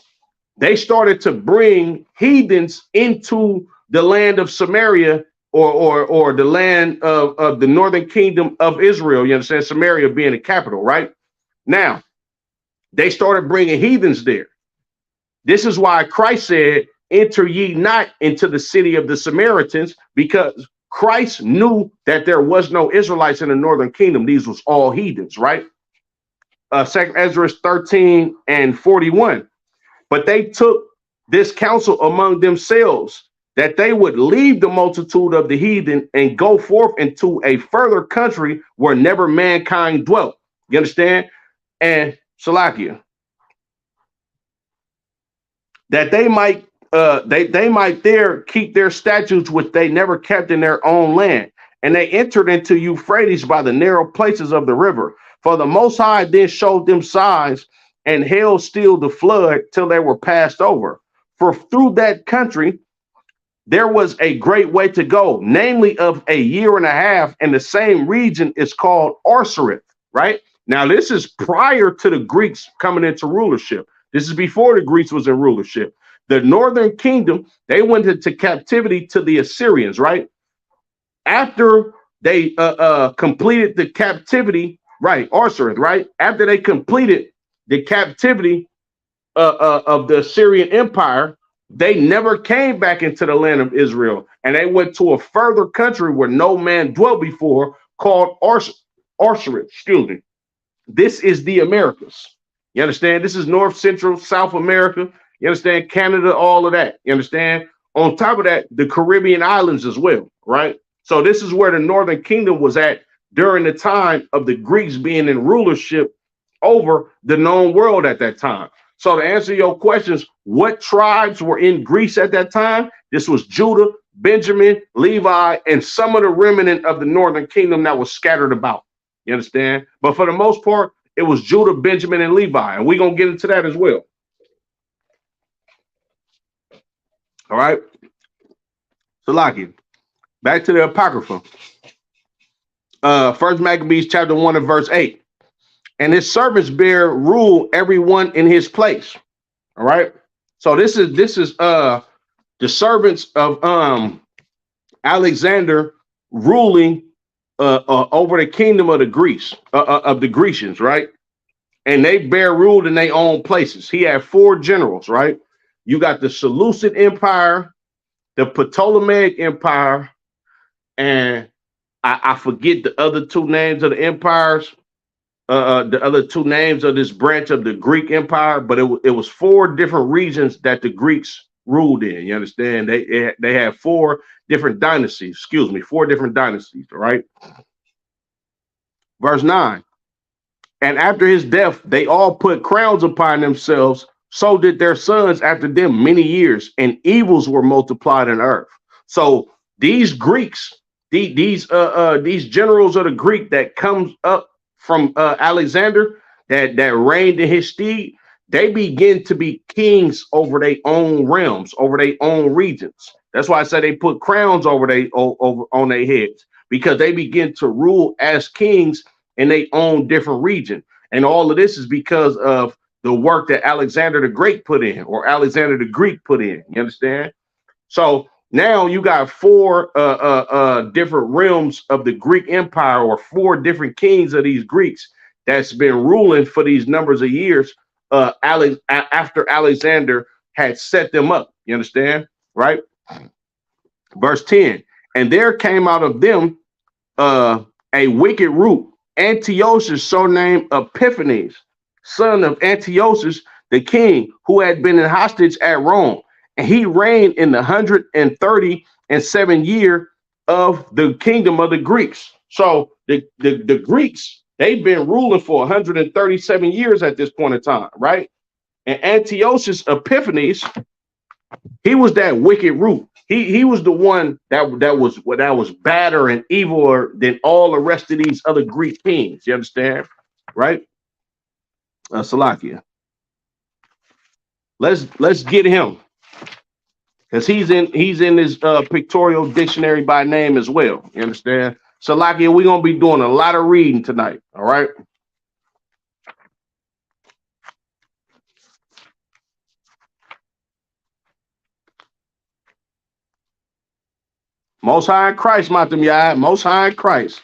they started to bring heathens into the land of Samaria or the land of the northern kingdom of Israel. You understand? Samaria being the capital, right? Now, they started bringing heathens there. This is why Christ said, enter ye not into the city of the Samaritans, because Christ knew that there was no Israelites in the northern kingdom. These was all heathens, right? Second Ezra 13 and 41. But they took this counsel among themselves that they would leave the multitude of the heathen and go forth into a further country where never mankind dwelt. You understand? And Salakia, that they might they might there keep their statutes which they never kept in their own land. And they entered into Euphrates by the narrow places of the river. For the Most High then showed them signs and held still the flood till they were passed over. For through that country there was a great way to go, namely of a year and a half, and the same region is called Arsareth, right? Now, this is prior to the Greeks coming into rulership. This is before the Greeks was in rulership. The northern kingdom, they went into captivity to the Assyrians, right? After they completed the captivity, right, Arsareth, right? After they completed the captivity of the Assyrian Empire, they never came back into the land of Israel, and they went to a further country where no man dwelt before, called Arsareth. Excuse me. This is the Americas. You understand? This is North, Central, South America. You understand? Canada, all of that. You understand? On top of that, the Caribbean islands as well, right? So this is where the Northern Kingdom was at during the time of the Greeks being in rulership over the known world at that time. So to answer your questions, what tribes were in Greece at that time? This was Judah, Benjamin, Levi, and some of the remnant of the Northern Kingdom that was scattered about. You understand? But for the most part, it was Judah, Benjamin, and Levi. And we're going to get into that as well. All right. So, Laki, back to the Apocrypha. First Maccabees chapter 1 and verse 8. And his servants bear rule everyone in his place. All right. So this is the servants of Alexander ruling over the kingdom of the Greece, of the Grecians, right? And they bear rule in their own places. He had 4 generals, right? You got the Seleucid Empire, the Ptolemaic Empire, and I forget the other 2 names of the empires, the other 2 names of this branch of the Greek Empire, but it was 4 different regions that the Greeks ruled in. You understand? They had 4 different dynasties. 4 different dynasties. All right. Verse 9. And after his death, they all put crowns upon themselves. So did their sons after them many years, and evils were multiplied in earth. So these Greeks, these generals of the Greek that comes up from Alexander, that reigned in his stead, they begin to be kings over their own realms, over their own regions. That's why I say they put crowns over on their heads, because they begin to rule as kings in their own different region. And all of this is because of the work that Alexander the Great put in, or Alexander the Greek put in. You understand? So now you got 4 different realms of the Greek Empire, or 4 different kings of these Greeks that's been ruling for these numbers of years after Alexander had set them up. You understand? Right? Verse 10. And there came out of them a wicked root, Antiochus, surnamed Epiphanes, son of Antiochus the king, who had been in hostage at Rome. And he reigned in the 137 year of the kingdom of the Greeks. So the Greeks, they've been ruling for 137 years at this point in time, right? And Antiochus Epiphanes, he was that wicked root. He was the one that was badder and evil than all the rest of these other Greek kings. You understand, right? Salakia. Let's get him, because he's in his pictorial dictionary by name as well. You understand? Salakia, we're gonna be doing a lot of reading tonight. All right. Most High in Christ, Matam Yah. Most High in Christ.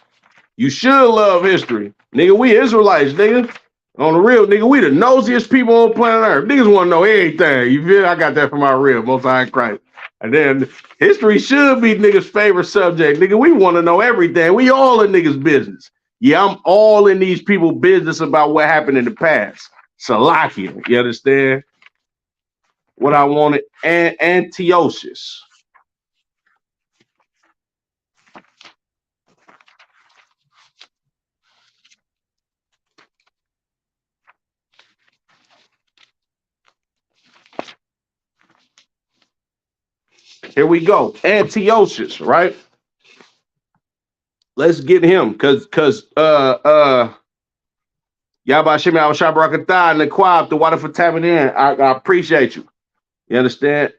You should love history. Nigga, we Israelites, nigga. On the real, nigga, we the nosiest people on planet Earth. Niggas want to know everything. You feel? I got that from my real, Most High in Christ. And then history should be niggas' favorite subject. Nigga, we want to know everything. We all in niggas' business. Yeah, I'm all in these people's business about what happened in the past. Salakia, you understand? What I wanted, Antiochus. Here we go. Antiochus, right? Let's get him, because Yabashim Al-Shabrakatah and the Quab, the water for tapping in. I appreciate you. You understand?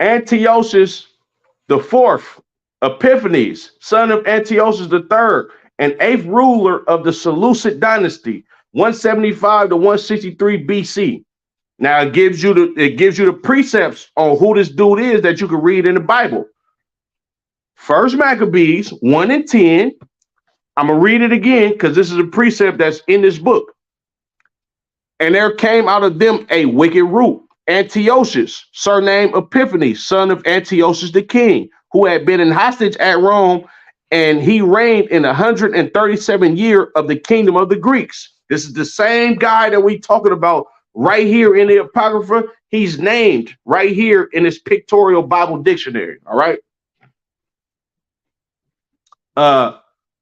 Antiochus the 4th, Epiphanes, son of Antiochus the 3rd, and 8th ruler of the Seleucid dynasty, 175 to 163 BC. Now it gives you the precepts on who this dude is that you can read in the Bible. First Maccabees 1 and 10. I'm gonna read it again because this is a precept that's in this book. And there came out of them a wicked root, Antiochus, surnamed Epiphanes, son of Antiochus the king, who had been in hostage at Rome, and he reigned in 137 year of the kingdom of the Greeks. This is the same guy that we talking about right here in the Apocrypha. He's named right here in this pictorial Bible dictionary. All right.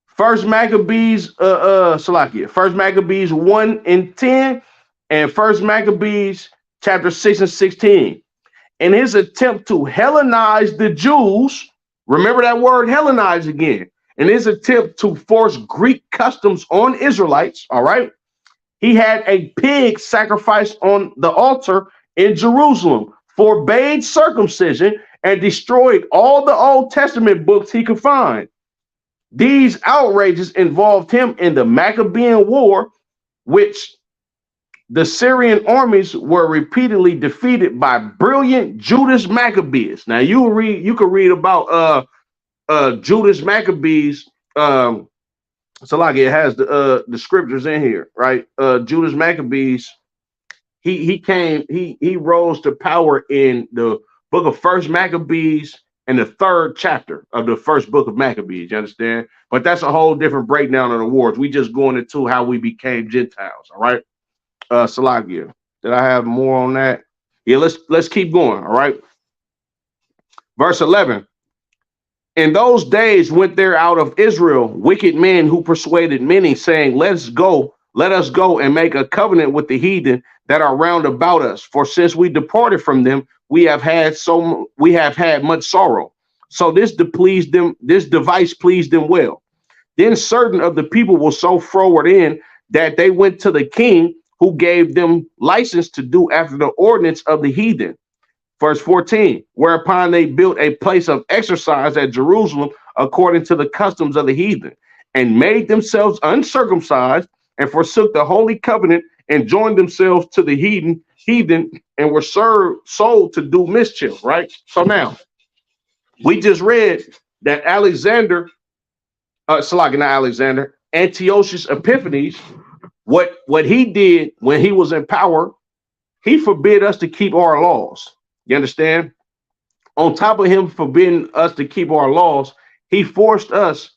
First Maccabees, Salakia, First Maccabees 1 and 10, and First Maccabees chapter 6 and 16. In his attempt to Hellenize the Jews, remember that word Hellenize again. in his attempt to force Greek customs on Israelites, all right, he had a pig sacrificed on the altar in Jerusalem, forbade circumcision, and destroyed all the Old Testament books he could find. These outrages involved him in the Maccabean War, which the Syrian armies were repeatedly defeated by brilliant Judas Maccabees. Now you can read about Judas Maccabees. So like it has the scriptures in here, right? Judas Maccabees, he rose to power in the book of First Maccabees and the third chapter of the first book of Maccabees. You understand? But that's a whole different breakdown of the wars. We just going into how we became Gentiles. All right. Salagia. Did I have more on that? Yeah, let's keep going. All right. Verse 11. In those days went there out of Israel wicked men who persuaded many, saying, let us go and make a covenant with the heathen that are round about us. For since we departed from them, we have had much sorrow. So this device pleased them well. Then certain of the people were so froward in that they went to the king, who gave them license to do after the ordinance of the heathen. Verse 14, whereupon they built a place of exercise at Jerusalem according to the customs of the heathen, and made themselves uncircumcised, and forsook the holy covenant, and joined themselves to the heathen, and were sold to do mischief. Right. So now we just read that Antiochus Epiphanes, what he did when he was in power, he forbid us to keep our laws. You understand? On top of him forbidding us to keep our laws, he forced us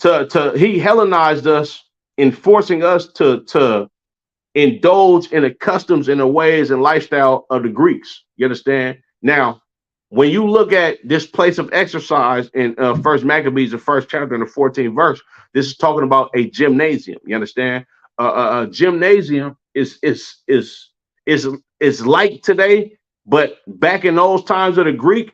he Hellenized us in forcing us to indulge in the customs and the ways and lifestyle of the Greeks. You understand? Now, when you look at this place of exercise in First Maccabees, the first chapter in the 14th verse, this is talking about a gymnasium. You understand? A gymnasium is like today, but back in those times of the Greek,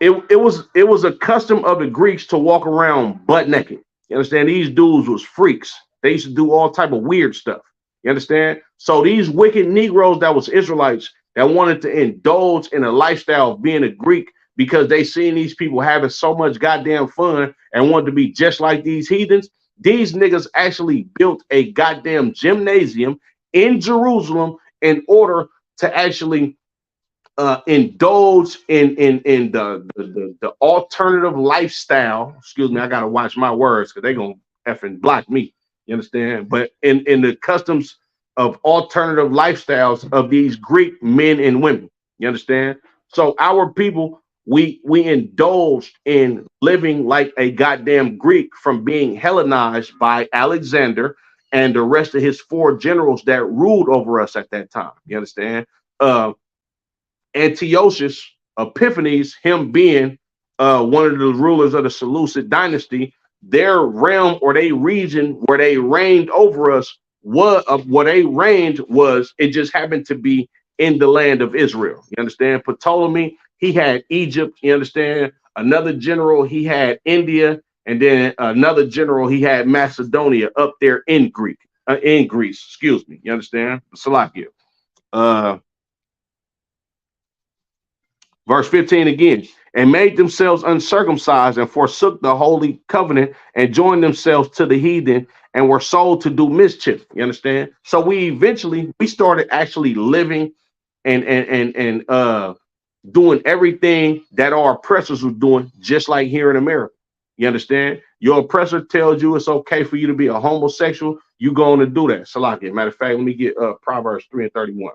it was a custom of the Greeks to walk around butt naked. You understand? These dudes was freaks. They used to do all type of weird stuff. You understand? So these wicked Negroes that was Israelites that wanted to indulge in a lifestyle of being a Greek because they seen these people having so much goddamn fun and wanted to be just like these heathens. These niggas actually built a goddamn gymnasium in Jerusalem in order to actually indulge in the alternative lifestyle. Excuse me, I gotta watch my words because they're gonna effing block me. You understand? But in the customs of alternative lifestyles of these Greek men and women. You understand? So our people, we indulged in living like a goddamn Greek from being Hellenized by Alexander and the rest of his 4 generals that ruled over us at that time. You understand? Antiochus Epiphanes, him being one of the rulers of the Seleucid dynasty, their realm or their region where they reigned over us was it just happened to be in the land of Israel. You understand? Ptolemy, he had Egypt. You understand? Another general, he had India, and then another general, he had Macedonia up there in Greece. Excuse me. You understand? Salakia. Verse 15 again, and made themselves uncircumcised and forsook the holy covenant and joined themselves to the heathen and were sold to do mischief. You understand? So we started actually living and doing everything that our oppressors were doing, just like here in America. You understand? Your oppressor tells you it's okay for you to be a homosexual, you going to do that. Salakia. Matter of fact, let me get Proverbs 3:31.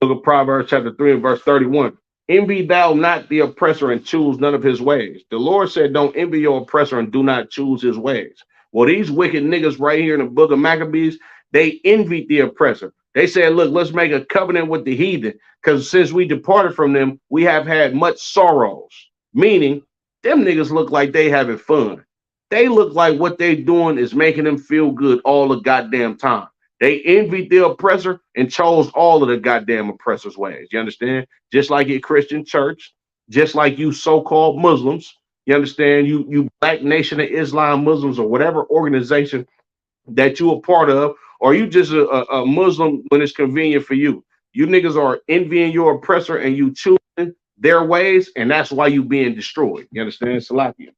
Look at Proverbs chapter 3 and verse 31. Envy thou not the oppressor and choose none of his ways. The Lord said, don't envy your oppressor and do not choose his ways. Well, these wicked niggas right here in the book of Maccabees, they envied the oppressor. They said, look, let's make a covenant with the heathen, because since we departed from them, we have had much sorrows. Meaning, them niggas look like they having fun. They look like what they doing is making them feel good all the goddamn time. They envied the oppressor and chose all of the goddamn oppressor's ways. You understand? Just like your Christian church, just like you so-called Muslims. You understand? You Black Nation of Islam Muslims or whatever organization that you a part of, or you just a Muslim when it's convenient for you. You niggas are envying your oppressor and you choosing their ways, and that's why you being destroyed. You understand? Salakia.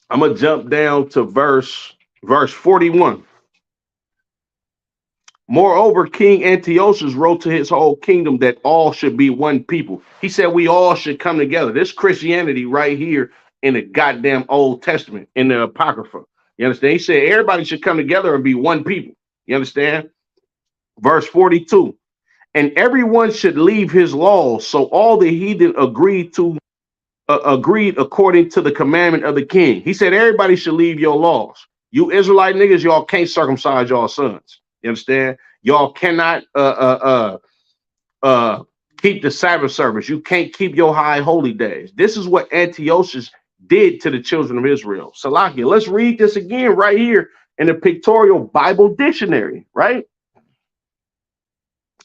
I'm gonna jump down to verse 41. Moreover, King Antiochus wrote to his whole kingdom that all should be one people. He said we all should come together. This Christianity right here in the goddamn Old Testament, in the Apocrypha. You understand? He said everybody should come together and be one people. You understand? Verse 42. And everyone should leave his laws. So all the heathen agreed according to the commandment of the king. He said everybody should leave your laws. You Israelite niggas, y'all can't circumcise y'all sons. You understand? Y'all cannot keep the Sabbath service. You can't keep your high holy days. This is what Antiochus did to the children of Israel. Salakia, let's read this again right here in the Pictorial Bible Dictionary, right?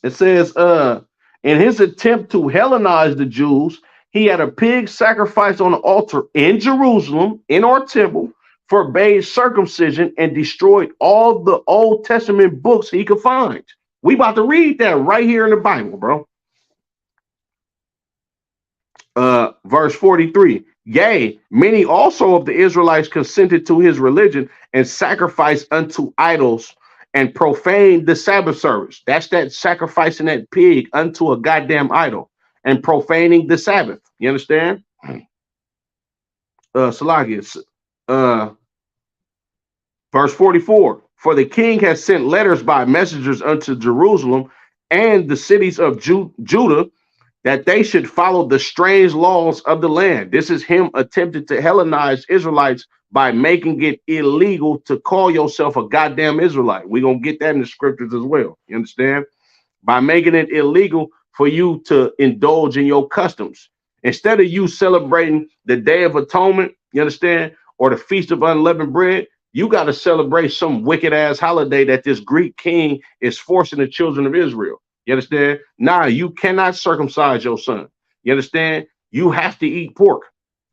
It says, in his attempt to Hellenize the Jews, he had a pig sacrificed on the altar in Jerusalem, in our temple, forbade circumcision, and destroyed all the Old Testament books he could find. We about to read that right here in the Bible, bro. Verse 43. Yea, many also of the Israelites consented to his religion and sacrificed unto idols and profaned the Sabbath service. That's that sacrificing that pig unto a goddamn idol and profaning the Sabbath. You understand? Salagius. Verse 44. For the king has sent letters by messengers unto Jerusalem and the cities of Judah that they should follow the strange laws of the land. This is him attempting to Hellenize Israelites by making it illegal to call yourself a goddamn Israelite. We're going to get that in the scriptures as well. You understand? By making it illegal for you to indulge in your customs. Instead of you celebrating the Day of Atonement, you understand, or the Feast of Unleavened Bread, you got to celebrate some wicked ass holiday that this Greek king is forcing the children of Israel. You understand? Nah, you cannot circumcise your son. You understand? You have to eat pork.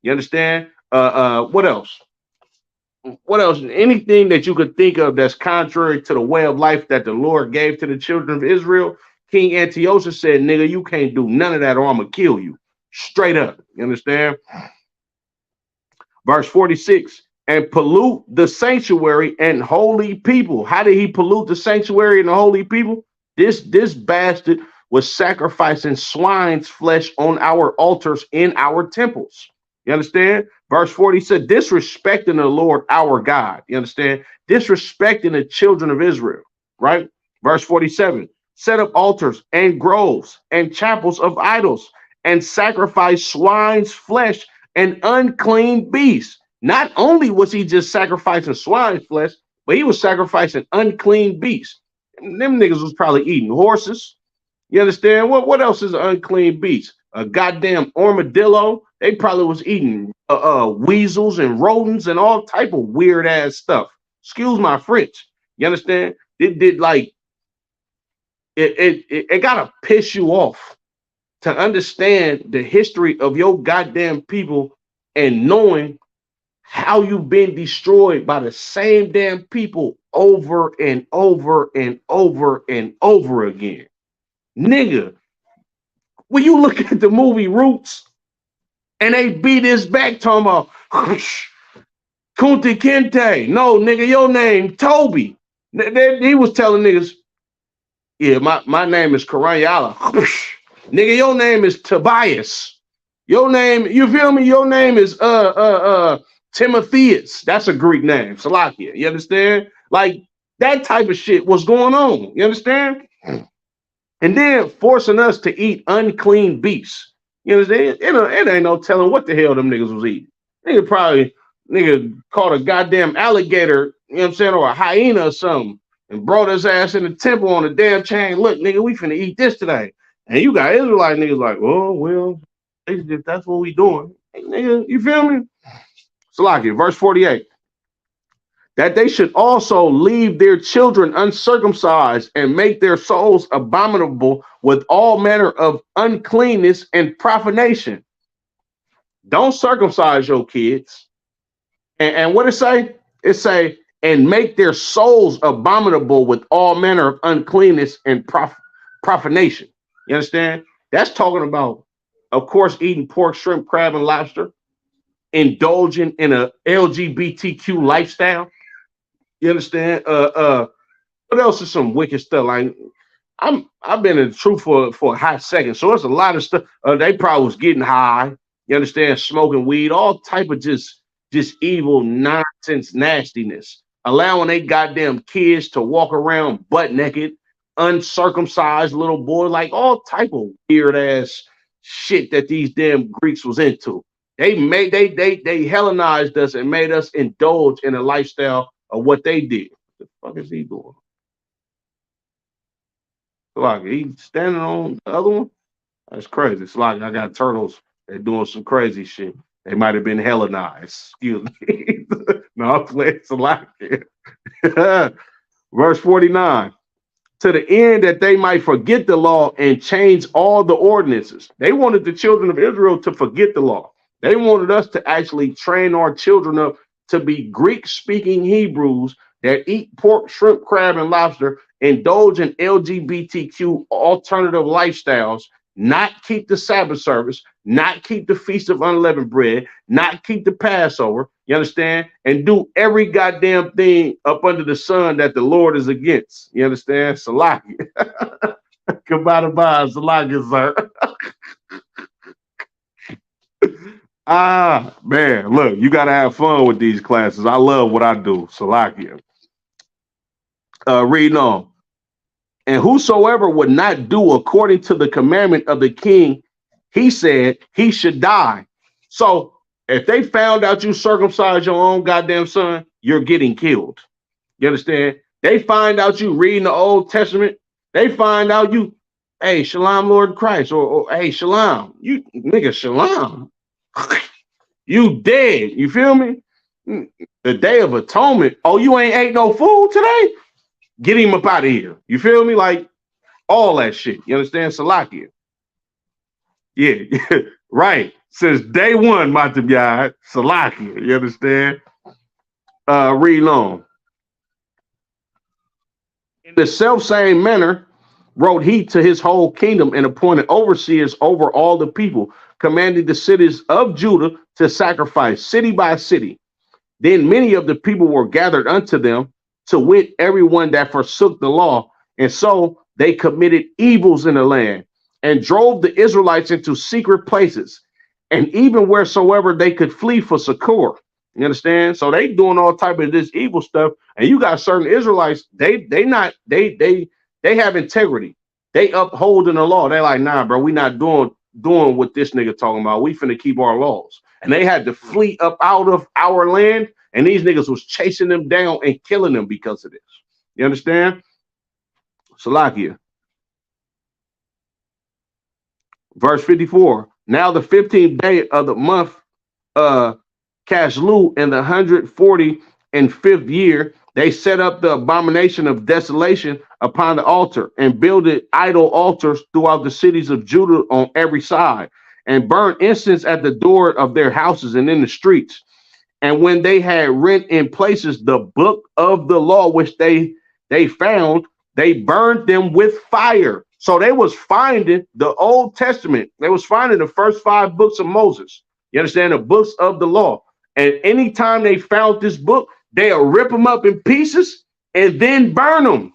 You understand? What else? What else? Anything that you could think of that's contrary to the way of life that the Lord gave to the children of Israel, King Antiochus said, nigga, you can't do none of that or I'm going to kill you. Straight up. You understand? Verse 46, and pollute the sanctuary and holy people. How did he pollute the sanctuary and the holy people? This bastard was sacrificing swine's flesh on our altars in our temples. You understand? Verse 40 said, disrespecting the Lord our God. You understand? Disrespecting the children of Israel, right? Verse 47, set up altars and groves and chapels of idols and sacrifice swine's flesh and unclean beasts. Not only was he just sacrificing swine's flesh, but he was sacrificing unclean beasts. Them niggas was probably eating horses. You understand? What else is an unclean beast? A goddamn armadillo. They probably was eating weasels and rodents and all type of weird ass stuff. Excuse my French. You understand? It did like it gotta piss you off to understand the history of your goddamn people and knowing how you've been destroyed by the same damn people over and over and over and over again. Nigga, when you look at the movie Roots and they beat his back talking about Kunti Kinte. No, nigga, your name Toby. He was telling niggas, yeah, my name is Karanyala. Nigga, your name is Tobias. Your name, you feel me? Your name is Timotheus. That's a Greek name. Salakia. You understand? Like that type of shit was going on. You understand? And then forcing us to eat unclean beasts. You understand? It ain't no telling what the hell them niggas was eating. Nigga probably caught a goddamn alligator, you know what I'm saying, or a hyena or something, and brought his ass in the temple on a damn chain. Look, nigga, we finna eat this today. And you got Israelite niggas like, oh, well, if that's what we doing. Hey, nigga, you feel me? Salaki, verse 48. That they should also leave their children uncircumcised and make their souls abominable with all manner of uncleanness and profanation. Don't circumcise your kids. And what it say? It say, and make their souls abominable with all manner of uncleanness and profanation. You understand? That's talking about, of course, eating pork, shrimp, crab, and lobster, indulging in a LGBTQ lifestyle. You understand? What else is some wicked stuff? Like I've been in the truth for a hot second, so it's a lot of stuff. They probably was getting high. You understand? Smoking weed, all type of just evil nonsense, nastiness. Allowing they goddamn kids to walk around butt naked, uncircumcised little boy, like all type of weird ass shit that these damn Greeks was into. They Hellenized us and made us indulge in a lifestyle of what they did. What the fuck is he doing? Like he standing on the other one? That's crazy. It's like I got turtles. They're doing some crazy shit. They might have been Hellenized. Excuse me. No, I'm playing it's a lot here. Verse 49. To the end that they might forget the law and change all the ordinances. They wanted the children of Israel to forget the law. They wanted us to actually train our children up to be Greek-speaking Hebrews that eat pork, shrimp, crab, and lobster, indulge in LGBTQ alternative lifestyles, not keep the Sabbath service, not keep the Feast of Unleavened Bread, not keep the Passover, you understand? And do every goddamn thing up under the sun that the Lord is against. You understand? Salaki. Goodbye to bye, Salaki, sir. Man, look, you got to have fun with these classes. I love what I do. Salaki. Reading on. And whosoever would not do according to the commandment of the king, he said he should die. So if they found out you circumcised your own goddamn son, you're getting killed. You understand? They find out you reading the Old Testament. They find out you, hey, shalom, Lord Christ, or hey, shalom. You nigga, shalom. You dead. You feel me? The Day of Atonement. Oh, you ain't ate no food today? Get him up out of here. You feel me? Like all that shit. You understand? Salakia. Yeah, right. Since day one, Matabiyah, Salakia. You understand? Read on. In the self-same manner, wrote he to his whole kingdom and appointed overseers over all the people, commanding the cities of Judah to sacrifice city by city. Then many of the people were gathered unto them, to wit, everyone that forsook the law. And so they committed evils in the land and drove the Israelites into secret places, and even wheresoever they could flee for succor. You understand? So they doing all type of this evil stuff. And you got certain Israelites, they have integrity. They upholding the law. They like, nah, bro, we not doing what this nigga talking about. We finna keep our laws. And they had to flee up out of our land. And these niggas was chasing them down and killing them because of this. You understand? Salakia. Verse 54. Now the 15th day of the month, Caslu, in the 145th year, they set up the abomination of desolation upon the altar and builded idol altars throughout the cities of Judah on every side, and burned incense at the door of their houses and in the streets. And when they had rent in places the book of the law, which they found, they burned them with fire. So they was finding the Old Testament. They was finding the first 5 books of Moses. You understand? The books of the law. And anytime they found this book, they'll rip them up in pieces and then burn them.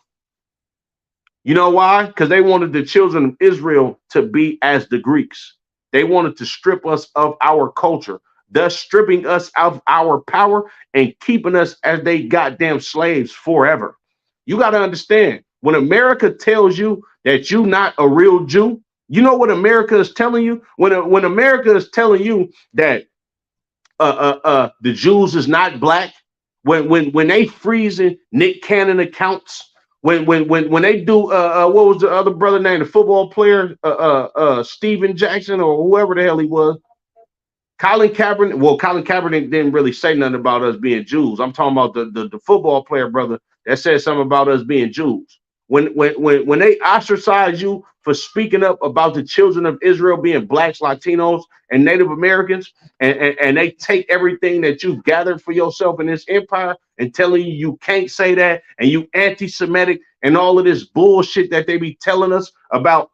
You know why? Because they wanted the children of Israel to be as the Greeks. They wanted to strip us of our culture, thus stripping us of our power and keeping us as they goddamn slaves forever. You got to understand, when America tells you that you're not a real Jew, you know what America is telling you? When America is telling you that the Jews is not black, when they freezing Nick Cannon accounts, when they do what was the other brother name, the football player, Steven Jackson or whoever the hell he was. Colin Kaepernick. Well, Colin Kaepernick didn't really say nothing about us being Jews. I'm talking about the football player brother that said something about us being Jews. When they ostracize you for speaking up about the children of Israel being blacks, Latinos, and Native Americans, and they take everything that you've gathered for yourself in this empire and telling you can't say that, and you anti-Semitic and all of this bullshit that they be telling us about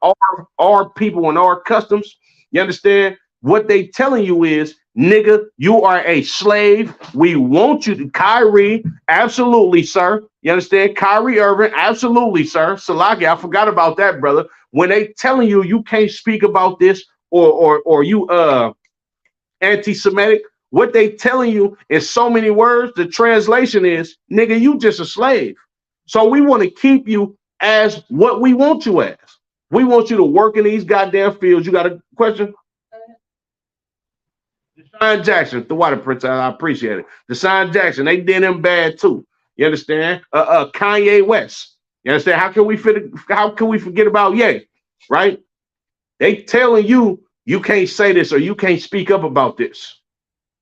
our people and our customs. You understand? What they telling you is, nigga, you are a slave. We want you to, Kyrie, absolutely, sir. You understand? Kyrie Irving, absolutely, sir. Salaki, I forgot about that, brother. When they telling you you can't speak about this or you anti-Semitic, what they telling you is so many words. The translation is, nigga, you just a slave. So we want to keep you as what we want you as. We want you to work in these goddamn fields. You got a question? Deshaun Jackson, the water prince, I appreciate it. Deshaun Jackson, they did him bad too. You understand? Kanye West. You understand? How can we forget about Ye? Right? They telling you you can't say this or you can't speak up about this.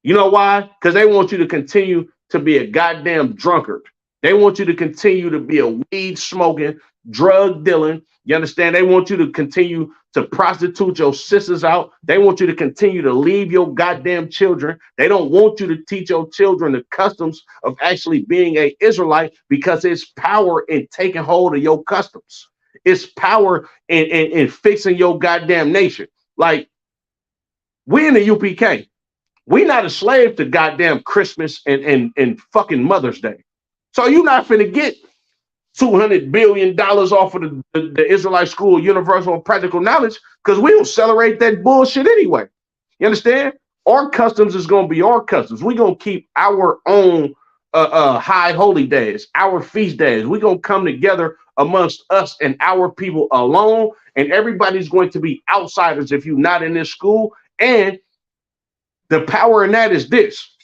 You know why? Because they want you to continue to be a goddamn drunkard. They want you to continue to be a weed smoking, drug dealing. You understand? They want you to continue to prostitute your sisters out. They want you to continue to leave your goddamn children. They don't want you to teach your children the customs of actually being an Israelite, because it's power in taking hold of your customs. It's power in fixing your goddamn nation. Like, we in the UPK. We not a slave to goddamn Christmas and fucking Mother's Day. So you're not finna get $200 billion off of the Israelite School of Universal and Practical Knowledge, because we don't celebrate that bullshit anyway. You understand? Our customs is going to be our customs. We're going to keep our own high holy days, our feast days. We're going to come together amongst us and our people alone, and everybody's going to be outsiders if you're not in this school. And the power in that is this.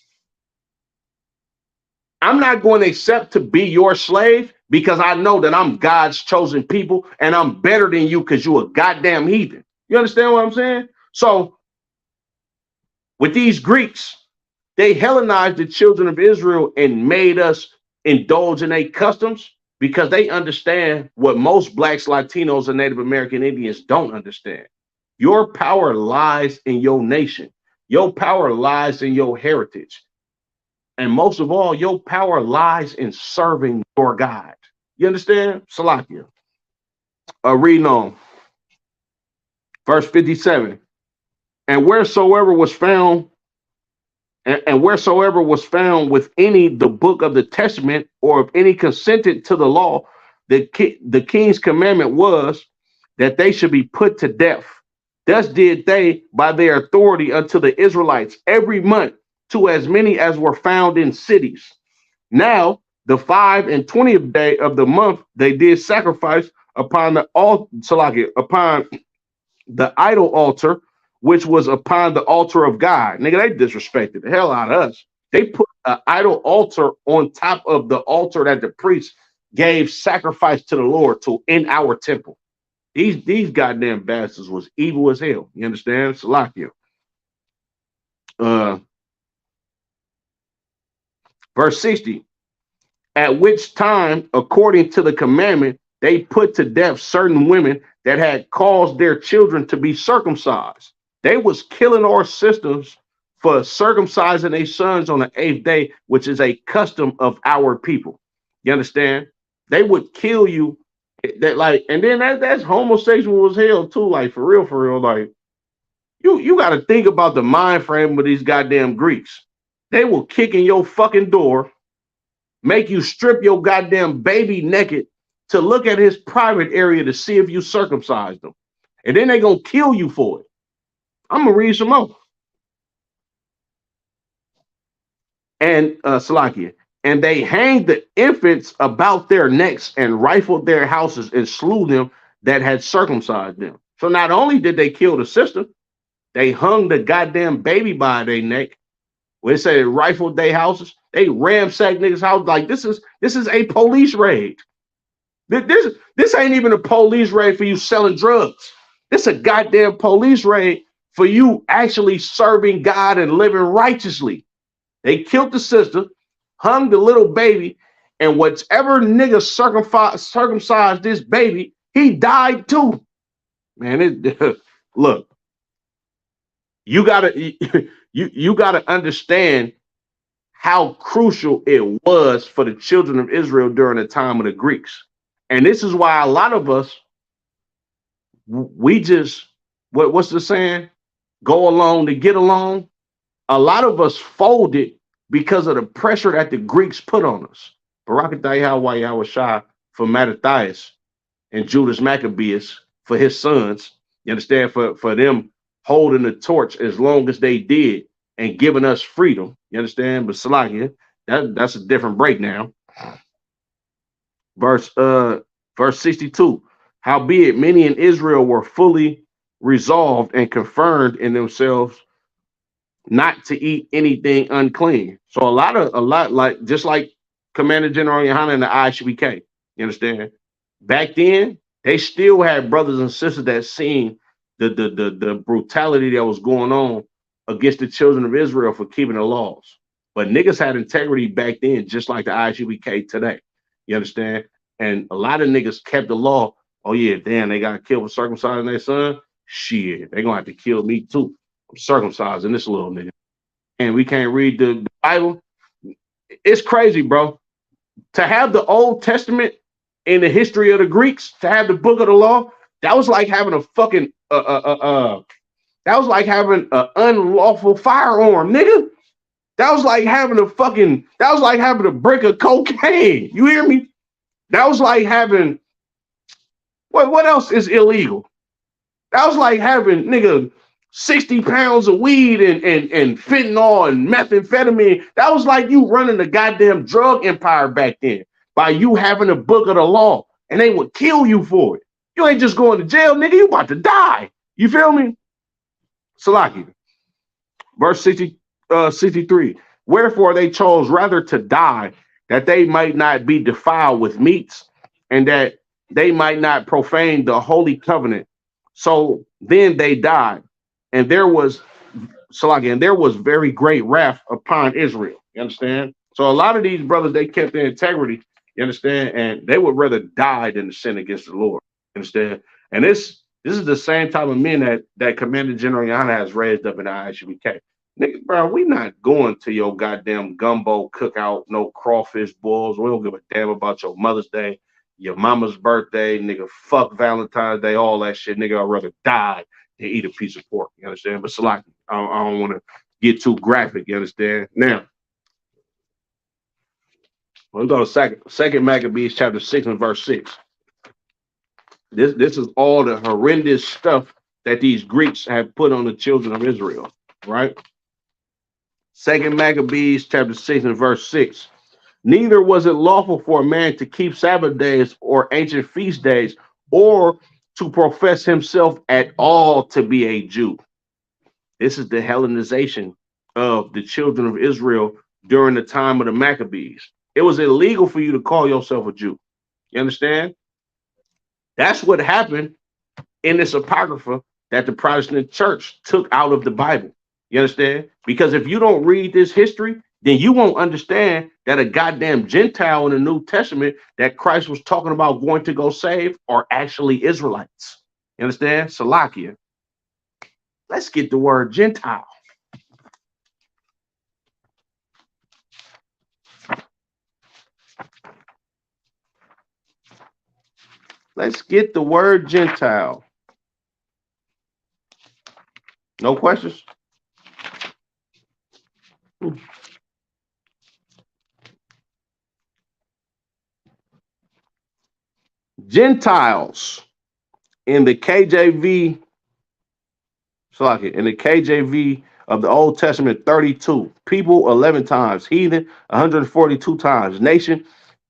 I'm not going to accept to be your slave, because I know that I'm God's chosen people and I'm better than you because you're a goddamn heathen. You understand what I'm saying? So with these Greeks, they Hellenized the children of Israel and made us indulge in their customs, because they understand what most blacks, Latinos, and Native American Indians don't understand. Your power lies in your nation. Your power lies in your heritage. And most of all, your power lies in serving your God. You understand? Salakia. Reading on. Verse 57. And wheresoever was found with any the book of the testament, or if any consented to the law, the king's commandment was that they should be put to death. Thus did they by their authority unto the Israelites every month, to as many as were found in cities. Now, the 5 and 20th day of the month, they did sacrifice upon the upon the idol altar, which was upon the altar of God. Nigga, they disrespected the hell out of us. They put an idol altar on top of the altar that the priest gave sacrifice to the Lord to in our temple. These goddamn bastards was evil as hell. You understand? Salakia. Verse 60, at which time, according to the commandment, they put to death certain women that had caused their children to be circumcised. They was killing our sisters for circumcising their sons on the 8th day, which is a custom of our people. You understand? They would kill you. That like, and then that's homosexual as hell too. Like for real. Like you got to think about the mind frame of these goddamn Greeks. They will kick in your fucking door, make you strip your goddamn baby naked to look at his private area to see if you circumcised them. And then they gonna kill you for it. I'm gonna read some more. And Salakia, and they hanged the infants about their necks and rifled their houses and slew them that had circumcised them. So not only did they kill the sister, they hung the goddamn baby by their neck. When they say they rifled their houses, they ransacked niggas' house. Like this is a police raid. This ain't even a police raid for you selling drugs. This a goddamn police raid for you actually serving God and living righteously. They killed the sister, hung the little baby, and whatever nigga circumcised this baby, he died too. Man, look, you gotta you gotta understand how crucial it was for the children of Israel during the time of the Greeks. And this is why a lot of us, we just, what's the saying? Go along to get along. A lot of us folded because of the pressure that the Greeks put on us. Barakatah Yahweh Shai for Mattathias and Judas Maccabeus for his sons. You understand? For them holding the torch as long as they did and giving us freedom. You understand? But Salakia, that's a different breakdown. Verse 62. Howbeit many in Israel were fully resolved and confirmed in themselves not to eat anything unclean. So a lot like just like Commander General Yohana and the Isupk. You understand? Back then, they still had brothers and sisters that seen the brutality that was going on against the children of Israel for keeping the laws. But niggas had integrity back then, just like the Isupk today. You understand? And a lot of niggas kept the law. Oh yeah, damn, they got killed for circumcising their son. Shit, they gonna have to kill me too. I'm circumcising this little nigga. And we can't read the Bible. It's crazy, bro. To have the Old Testament in the history of the Greeks, to have the book of the law, that was like having a fucking that was like having an unlawful firearm, nigga. That was like having a brick of cocaine. You hear me? That was like having what else is illegal? That was like having, nigga, 60 pounds of weed and fentanyl and methamphetamine. That was like you running the goddamn drug empire back then by you having a book of the law, and they would kill you for it. You ain't just going to jail, nigga. You about to die. You feel me? Salaki. Verse 63. Wherefore they chose rather to die, that they might not be defiled with meats, and that they might not profane the holy covenant. So then they died, and there was very great wrath upon Israel. You understand? So a lot of these brothers, they kept their integrity. You understand? And they would rather die than to sin against the Lord. You understand? And this is the same type of men that Commander General Yana has raised up in the ISUBK. Nigga, bro, we not going to your goddamn gumbo cookout, no crawfish balls. We don't give a damn about your Mother's Day, your mama's birthday, nigga, fuck Valentine's Day, all that shit. Nigga, I'd rather die than eat a piece of pork. You understand? But Salaki, I don't want to get too graphic. You understand? Now, let's go to second Maccabees chapter 6 and verse 6. This is all the horrendous stuff that these Greeks have put on the children of Israel, right? Second Maccabees chapter 6 and verse 6. Neither was it lawful for a man to keep Sabbath days or ancient feast days, or to profess himself at all to be a Jew. This is the Hellenization of the children of Israel during the time of the Maccabees. It was illegal for you to call yourself a Jew. You understand? That's what happened in this Apocrypha that the Protestant church took out of the Bible. You understand? Because if you don't read this history, then you won't understand that a goddamn Gentile in the New Testament that Christ was talking about going to go save are actually Israelites. You understand? Salakia. Let's get the word Gentile. Let's get the word Gentile. No questions? Gentiles in the KJV, in the KJV of the Old Testament, 32. People, 11 times. Heathen, 142 times. Nation,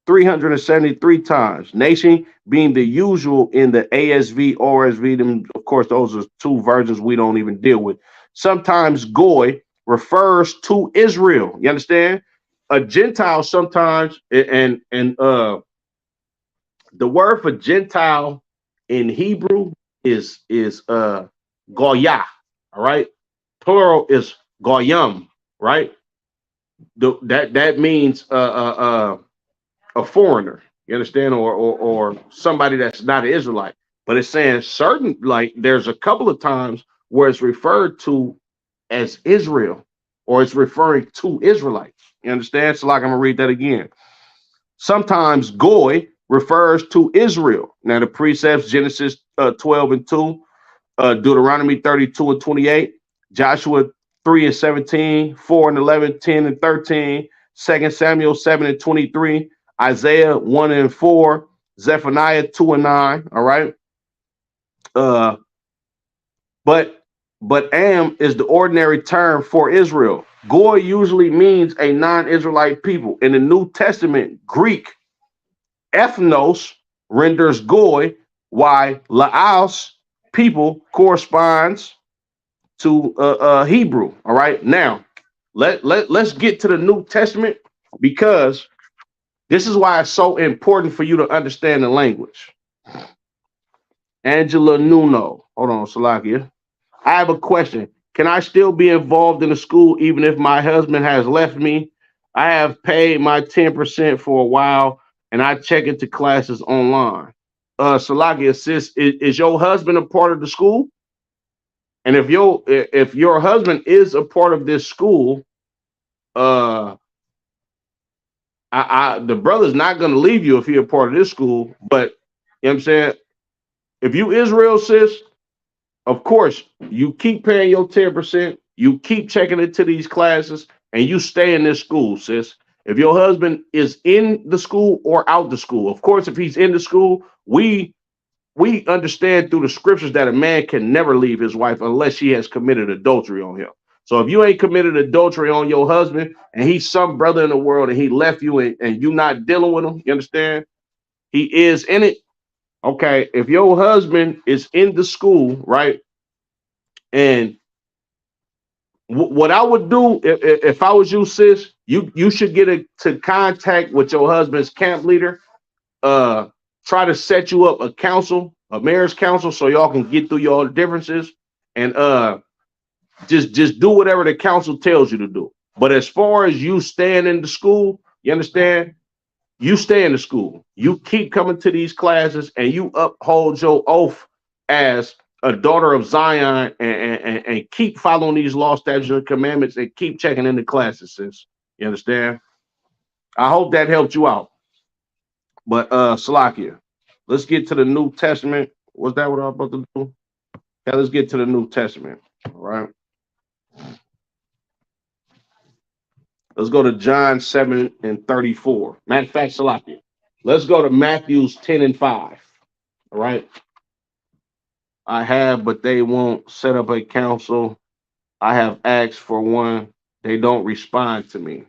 373 times. Nation being the usual in the ASV, OSV. Them, of course, those are two versions we don't even deal with. Sometimes Goy refers to Israel. You understand? A Gentile sometimes, and The word for Gentile in Hebrew is Goyah. All right. Plural is Goyim, right? That means a foreigner. You understand, or somebody that's not an Israelite. But it's saying certain, like there's a couple of times where it's referred to as Israel, or it's referring to Israelites. You understand? So like I'm gonna read that again. Sometimes Goy refers to Israel. Now the precepts Genesis 12 and 2, Deuteronomy 32 and 28, Joshua 3 and 17, 4 and 11, 10 and 13, 2 Samuel 7 and 23, Isaiah 1 and 4, Zephaniah 2 and 9. All right. Uh, but Am is the ordinary term for Israel. Goy usually means a non-Israelite people. In the New Testament, Greek ethnos renders Goy, while Laos people corresponds to Hebrew. All right. Now let's get to the New Testament, because this is why it's so important for you to understand the language. Angela Nuno. Hold on, Salakia. I have a question. Can I still be involved in the school even if my husband has left me? I have paid my 10% for a while and I check into classes online. Salakia, sis, is your husband a part of the school? And if your husband is a part of this school, uh the brother's not gonna leave you if he's a part of this school. But you know what I'm saying? If you Israel, sis, of course, you keep paying your 10%, you keep checking into these classes, and you stay in this school, sis. If your husband is in the school or out the school, of course, if he's in the school, we understand through the scriptures that a man can never leave his wife unless she has committed adultery on him. So if you ain't committed adultery on your husband and he's some brother in the world and he left you and you not dealing with him, you understand? He is in it. Okay, if your husband is in the school, right? And what I would do if I was you, sis, you should get to contact with your husband's camp leader. Try to set you up a council, a marriage council, so y'all can get through your differences, and just do whatever the council tells you to do. But as far as you staying in the school, you understand? You stay in the school. You keep coming to these classes, and you uphold your oath as a daughter of Zion, and keep following these law, statutes, and commandments, and keep checking in the classes, sis. You understand? I hope that helped you out. But Salakia, let's get to the New Testament. Was that what I'm about to do? Yeah, let's get to the New Testament. All right. Let's go to John 7 and 34. Matter of fact, Salakia. Let's go to Matthew's 10 and 5. All right. I have, but they won't set up a council. I have asked for one. They don't respond to me.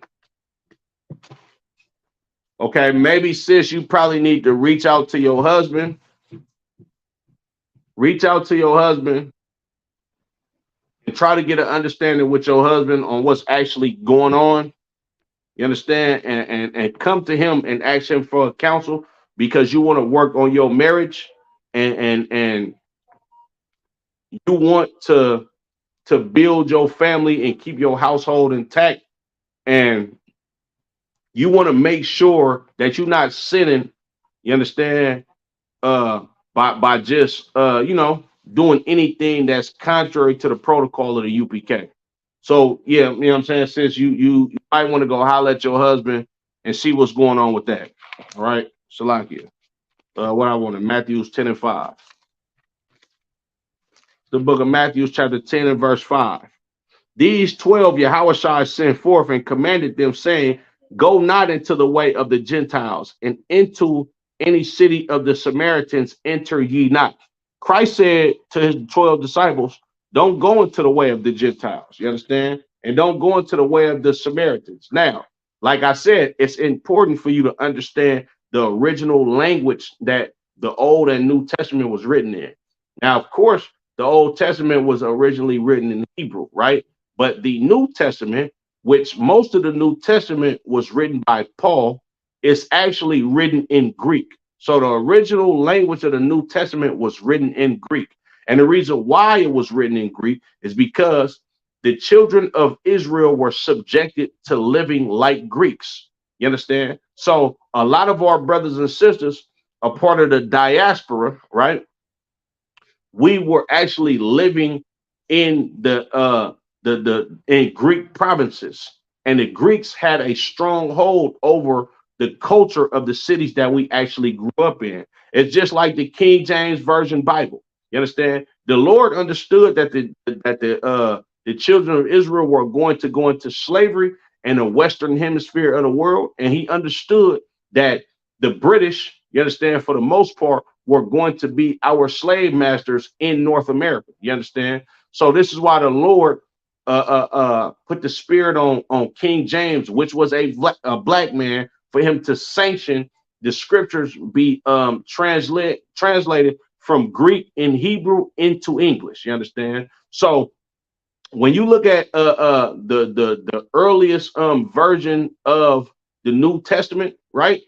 Okay, maybe, sis, you probably need to reach out to your husband. Reach out to your husband and try to get an understanding with your husband on what's actually going on. You understand? And come to him and ask him for counsel, because you want to work on your marriage, and you want to build your family and keep your household intact, and you want to make sure that you're not sinning, you understand, by just doing anything that's contrary to the protocol of the UPK. So yeah, you know what I'm saying, sis, you might want to go holler at your husband and see what's going on with that. All right, Salakia. What I wanted, Matthew's 10 and 5. The book of Matthew, chapter 10 and verse 5. These 12 Yahushua sent forth and commanded them, saying, go not into the way of the Gentiles, and into any city of the Samaritans enter ye not. Christ said to his 12 disciples, don't go into the way of the Gentiles, you understand? And don't go into the way of the Samaritans. Now, like I said, it's important for you to understand the original language that the Old and New Testament was written in. Now, of course, the Old Testament was originally written in Hebrew, right? But the New Testament, which most of the New Testament was written by Paul, is actually written in Greek. So the original language of the New Testament was written in Greek. And the reason why it was written in Greek is because the children of Israel were subjected to living like Greeks. You understand? So a lot of our brothers and sisters are part of the diaspora, right? We were actually living in the in Greek provinces, and the Greeks had a strong hold over the culture of the cities that we actually grew up in. It's just like the King James Version Bible. You understand? The Lord understood that the children of Israel were going to go into slavery in the Western Hemisphere of the world, and He understood that the British, you understand, for the most part, were going to be our slave masters in North America. You understand? So this is why the Lord put the spirit on King James, which was a black man, for him to sanction the scriptures be translated from Greek and Hebrew into English. You understand? So when you look at the earliest version of the New Testament, right?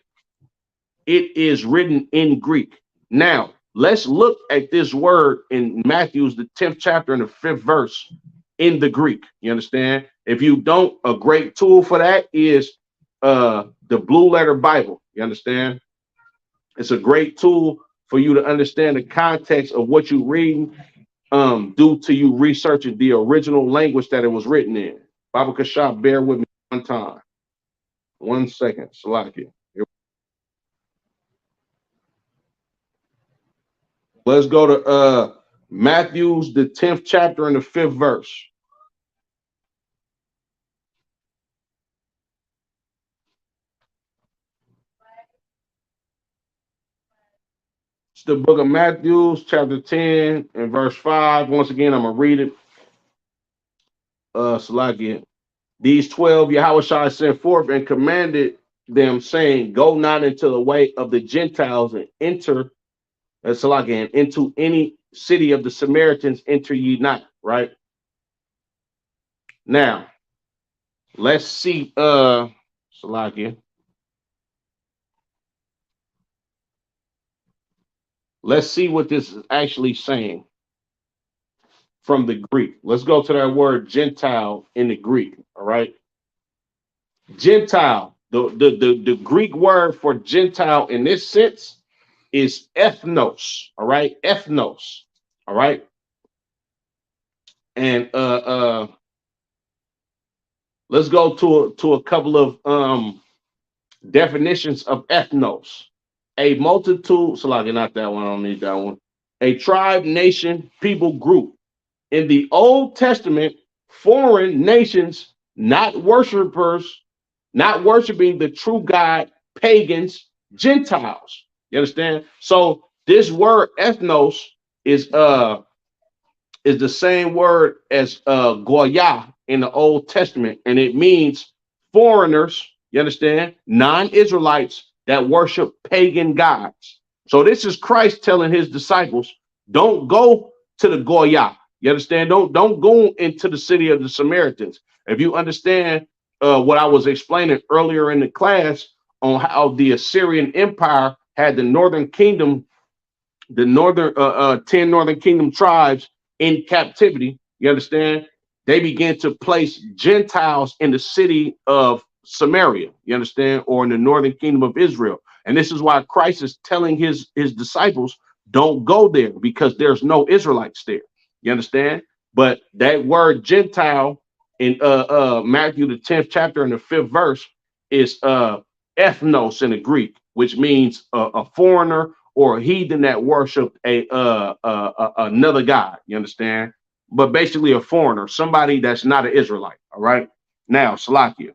It is written in Greek. Now, let's look at this word in Matthew's, the 10th chapter and the 5th verse in the Greek. You understand? If you don't, a great tool for that is the Blue Letter Bible. You understand? It's a great tool for you to understand the context of what you're reading due to you researching the original language that it was written in. Baba Kashab, bear with me one time. 1 second. Salaki. Let's go to Matthew's, the 10th chapter and the 5th verse. It's the book of Matthew, chapter 10 and verse 5. Once again, I'm going to read it. Salaki. These 12 Yahushua sent forth and commanded them, saying, go not into the way of the Gentiles and enter, Salaki, and into any city of the Samaritans enter ye not. Right? Now, let's see, Salaki. Let's see what this is actually saying from the Greek. Let's go to that word Gentile in the Greek. All right. Gentile. The Greek word for Gentile in this sense is ethnos. All right. Ethnos. All right. And let's go to a couple of definitions of ethnos. A multitude, so like not that one, I don't need that one. A tribe, nation, people group. In the Old Testament, foreign nations, not worshipers, not worshiping the true God, pagans, Gentiles. You understand? So this word ethnos is is the same word as Goya in the Old Testament, and it means foreigners, you understand, non-Israelites that worship pagan gods. So this is Christ telling his disciples, don't go to the Goya. You understand? Don't go into the city of the Samaritans. If you understand what I was explaining earlier in the class on how the Assyrian Empire had the northern kingdom, the northern 10 northern kingdom tribes in captivity, you understand? They began to place Gentiles in the city of Samaria, you understand, or in the northern kingdom of Israel. And this is why Christ is telling his disciples, don't go there because there's no Israelites there. You understand? But that word Gentile in Matthew the 10th chapter and the 5th verse is ethnos in the Greek, which means a foreigner or a heathen that worshiped another god. You understand? But basically a foreigner, somebody that's not an Israelite. All right. Now, Salakia.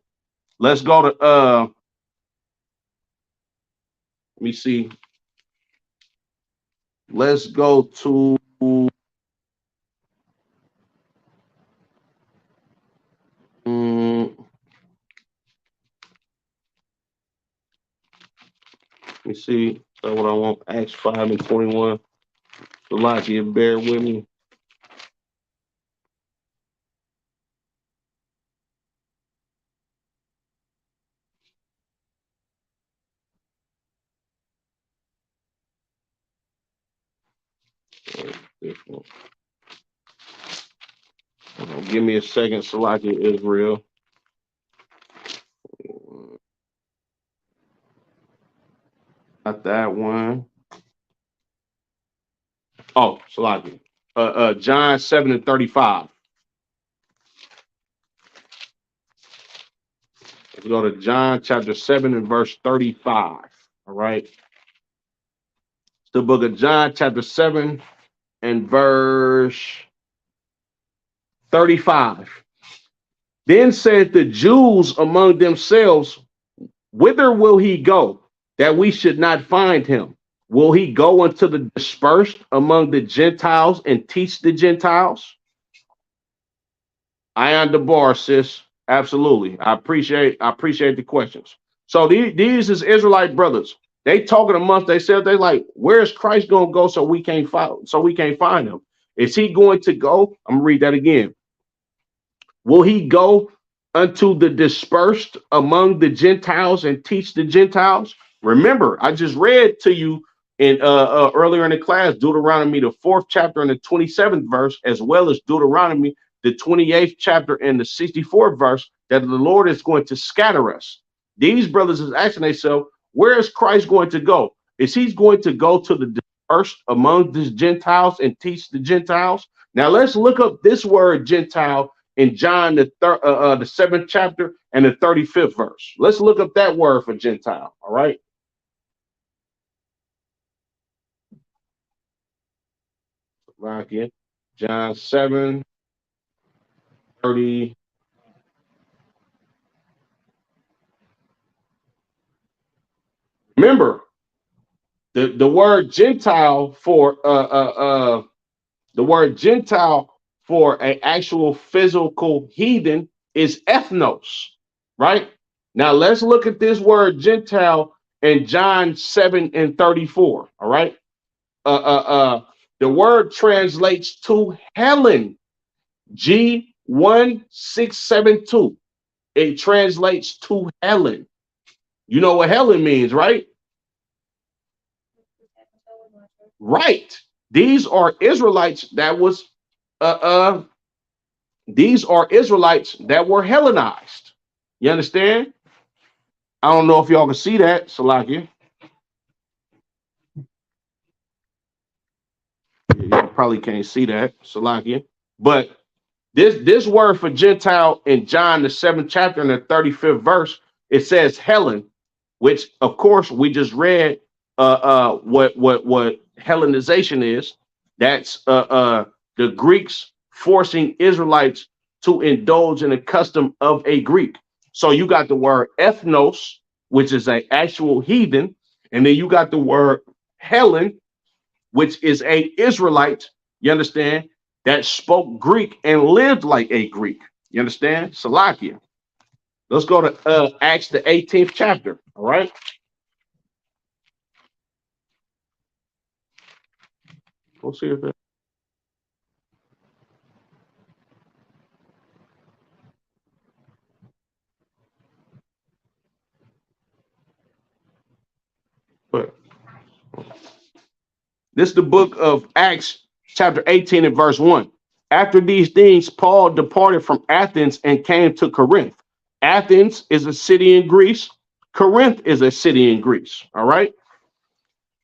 Let's go to let me see. Let's go to let me see. So what I want, Acts 5 and 21. Salakia, bear with me. This one. Give me a second, Salaki Israel. Not that one. Oh, Salaki. John 7:35. Let's go to John chapter 7 and verse 35. All right. It's the book of John, chapter 7 and verse 35. Then said the Jews among themselves, whither will he go, that we should not find him? Will he go unto the dispersed among the Gentiles and teach the Gentiles? I am the bar, sis. Absolutely. I appreciate the questions. So these is Israelite brothers. They talking amongst themselves. They like, where's Christ gonna go so we can't find him? Is he going to go? I'm gonna read that again. Will he go unto the dispersed among the Gentiles and teach the Gentiles? Remember, I just read to you in earlier in the class, Deuteronomy, the 4th chapter and the 27th verse, as well as Deuteronomy, the 28th chapter and the 64th verse, that the Lord is going to scatter us. These brothers is asking themselves, where is Christ going to go? Is he going to go to the dispersed among the Gentiles and teach the Gentiles? Now let's look up this word Gentile in John the 7th chapter and the 35th verse. Let's look up that word for Gentile. All right. Right here. John 7:30. Remember, the word Gentile for the word Gentile for an actual physical heathen is ethnos, right? Now let's look at this word Gentile in John 7:34. All right. The word translates to Helen, G1672. It translates to Helen. You know what Helen means, right? Right. These are Israelites that was these are Israelites that were Hellenized. You understand? I don't know if y'all can see that, Salakia. Y'all probably can't see that, Salakia. But this word for Gentile in John the 7th chapter and the 35th verse, it says Helen, which of course we just read what Hellenization is. That's the Greeks forcing Israelites to indulge in the custom of a Greek. So you got the word ethnos, which is an actual heathen, and then you got the word Helen, which is a Israelite, you understand, that spoke Greek and lived like a Greek. You understand? Salakia. Let's go to Acts the 18th chapter. All right. We'll see if that. But this is the book of Acts, chapter 18 and verse 1. After these things, Paul departed from Athens and came to Corinth. Athens is a city in Greece. Corinth is a city in Greece. All right.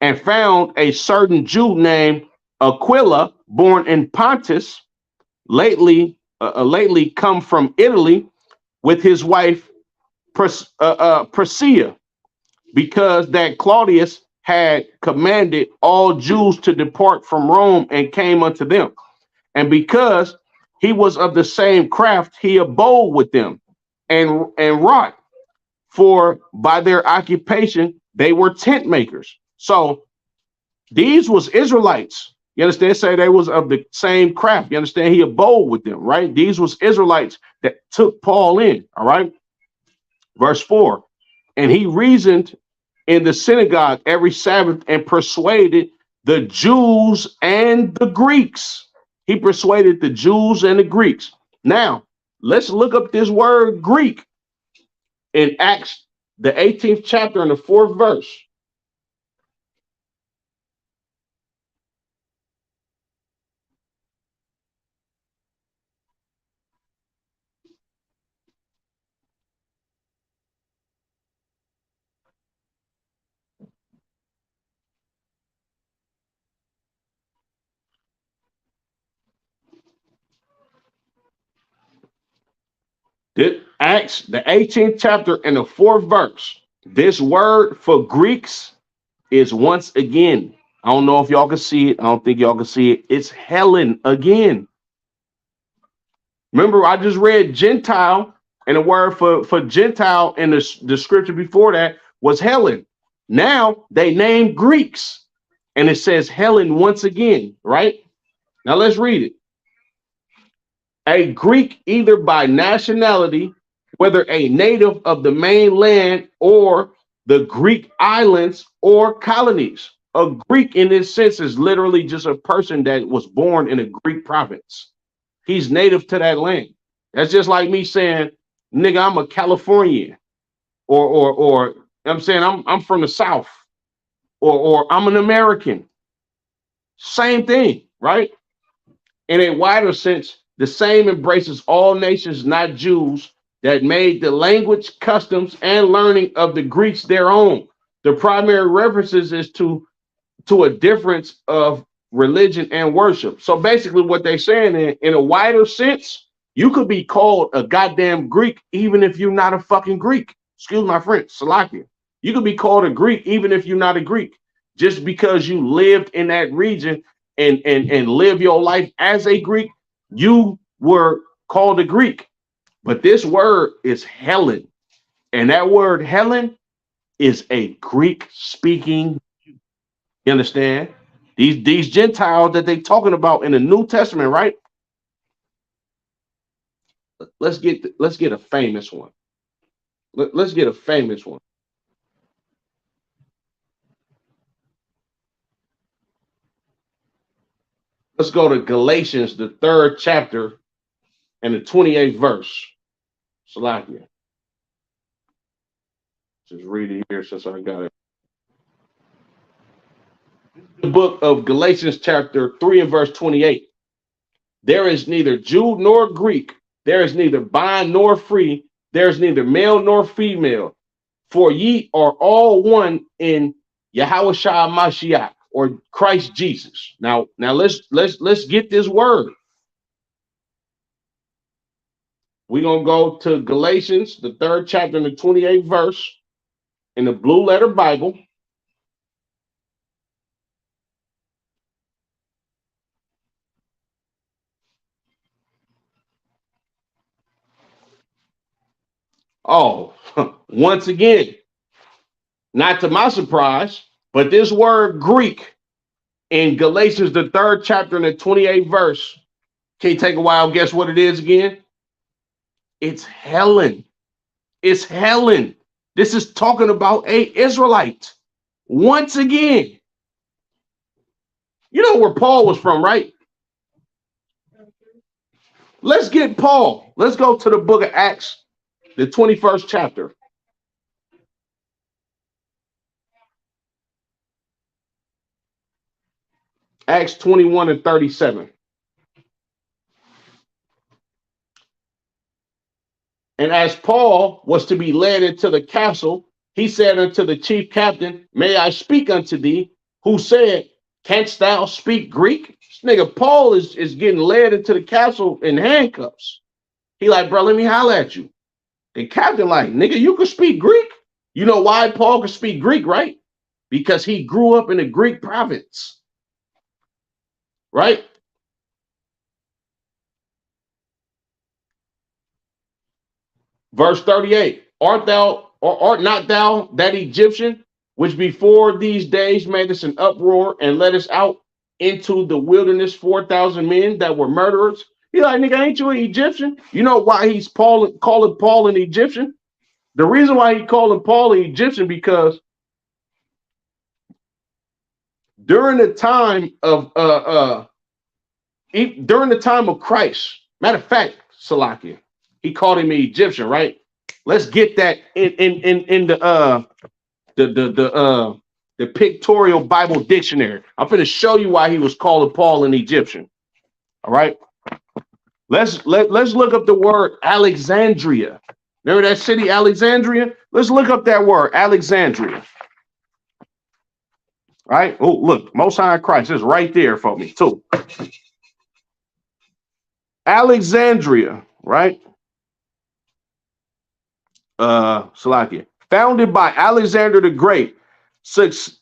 And found a certain Jew named Aquila, born in Pontus, lately come from Italy, with his wife Priscilla, because that Claudius had commanded all Jews to depart from Rome and came unto them. And because he was of the same craft, he abode with them and wrought, for by their occupation they were tent makers. So these was Israelites. You understand? Say they was of the same craft. You understand? He abode with them, right? These was Israelites that took Paul in. All right. Verse 4. And he reasoned in the synagogue every Sabbath and persuaded the Jews and the Greeks. He persuaded the Jews and the Greeks. Now, let's look up this word Greek in Acts, the 18th chapter and the 4th verse. Acts, the 18th chapter and the 4th verse. This word for Greeks is once again. I don't know if y'all can see it. I don't think y'all can see it. It's Helen again. Remember, I just read Gentile, and the word for Gentile in the scripture before that was Helen. Now they named Greeks, and it says Helen once again, right? Now let's read it. A Greek, either by nationality, whether a native of the mainland or the Greek islands or colonies. A Greek in this sense is literally just a person that was born in a Greek province. He's native to that land. That's just like me saying, nigga, I'm a Californian, or I'm saying I'm from the South, or I'm an American. Same thing, right? In a wider sense, the same embraces all nations, not Jews, that made the language, customs, and learning of the Greeks their own. The primary references is to a difference of religion and worship. So basically what they're saying in a wider sense, you could be called a goddamn Greek even if you're not a fucking Greek. Excuse my French, Salakia. You could be called a Greek even if you're not a Greek. Just because you lived in that region and live your life as a Greek, you were called a Greek. But this word is Helen. And that word Helen is a Greek speaking. You understand? These Gentiles that they talking about in the New Testament, right? Let's get a famous one. Let's get a famous one. Let's go to Galatians, the 3rd chapter and the 28th verse. Salakia. Just read it here since I got it. The book of Galatians, chapter 3 and verse 28. There is neither Jew nor Greek. There is neither bond nor free. There is neither male nor female. For ye are all one in Yahushua Mashiach, or Christ Jesus. Now let's get this word. We're gonna go to Galatians, the 3rd chapter and the 28th verse in the Blue Letter Bible. Oh, once again, not to my surprise, but this word Greek in Galatians, the 3rd chapter and the 28th verse, can you take a while? Guess what it is again? It's Helen. It's Helen. This is talking about a Israelite. Once again, you know where Paul was from, right? Let's get Paul. Let's go to the book of Acts, the 21st chapter. Acts 21 and 37. And as Paul was to be led into the castle, he said unto the chief captain, may I speak unto thee? Who said, canst thou speak Greek? This nigga Paul is getting led into the castle in handcuffs. He like, bro, let me holler at you. The captain like, nigga, you can speak Greek? You know why Paul can speak Greek, right? Because he grew up in a Greek province. Right? Verse 38, art not thou that Egyptian, which before these days made us an uproar and led us out into the wilderness 4,000 men that were murderers? He like, nigga, ain't you an Egyptian? You know why he's calling Paul an Egyptian? The reason why he calling Paul an Egyptian, because during the time of Christ, matter of fact, Salakia, he called him an Egyptian, right? Let's get that in the pictorial Bible dictionary. I'm going to show you why he was calling Paul an Egyptian. All right. Let's look up the word Alexandria. Remember that city, Alexandria? Let's look up that word, Alexandria. Right? Oh, look, Most High Christ is right there for me too. Alexandria, right? Salakia, founded by Alexander the Great, successively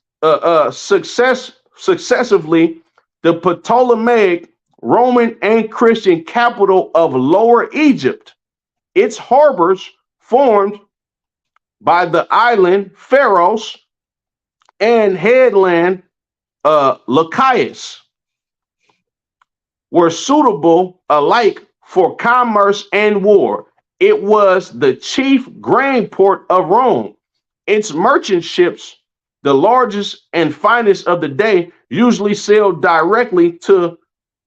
the Ptolemaic, Roman, and Christian capital of Lower Egypt. Its harbors formed by the island Pharos and headland Lachias were suitable alike for commerce and war. It was the chief grain port of Rome. Its merchant ships, the largest and finest of the day, usually sailed directly to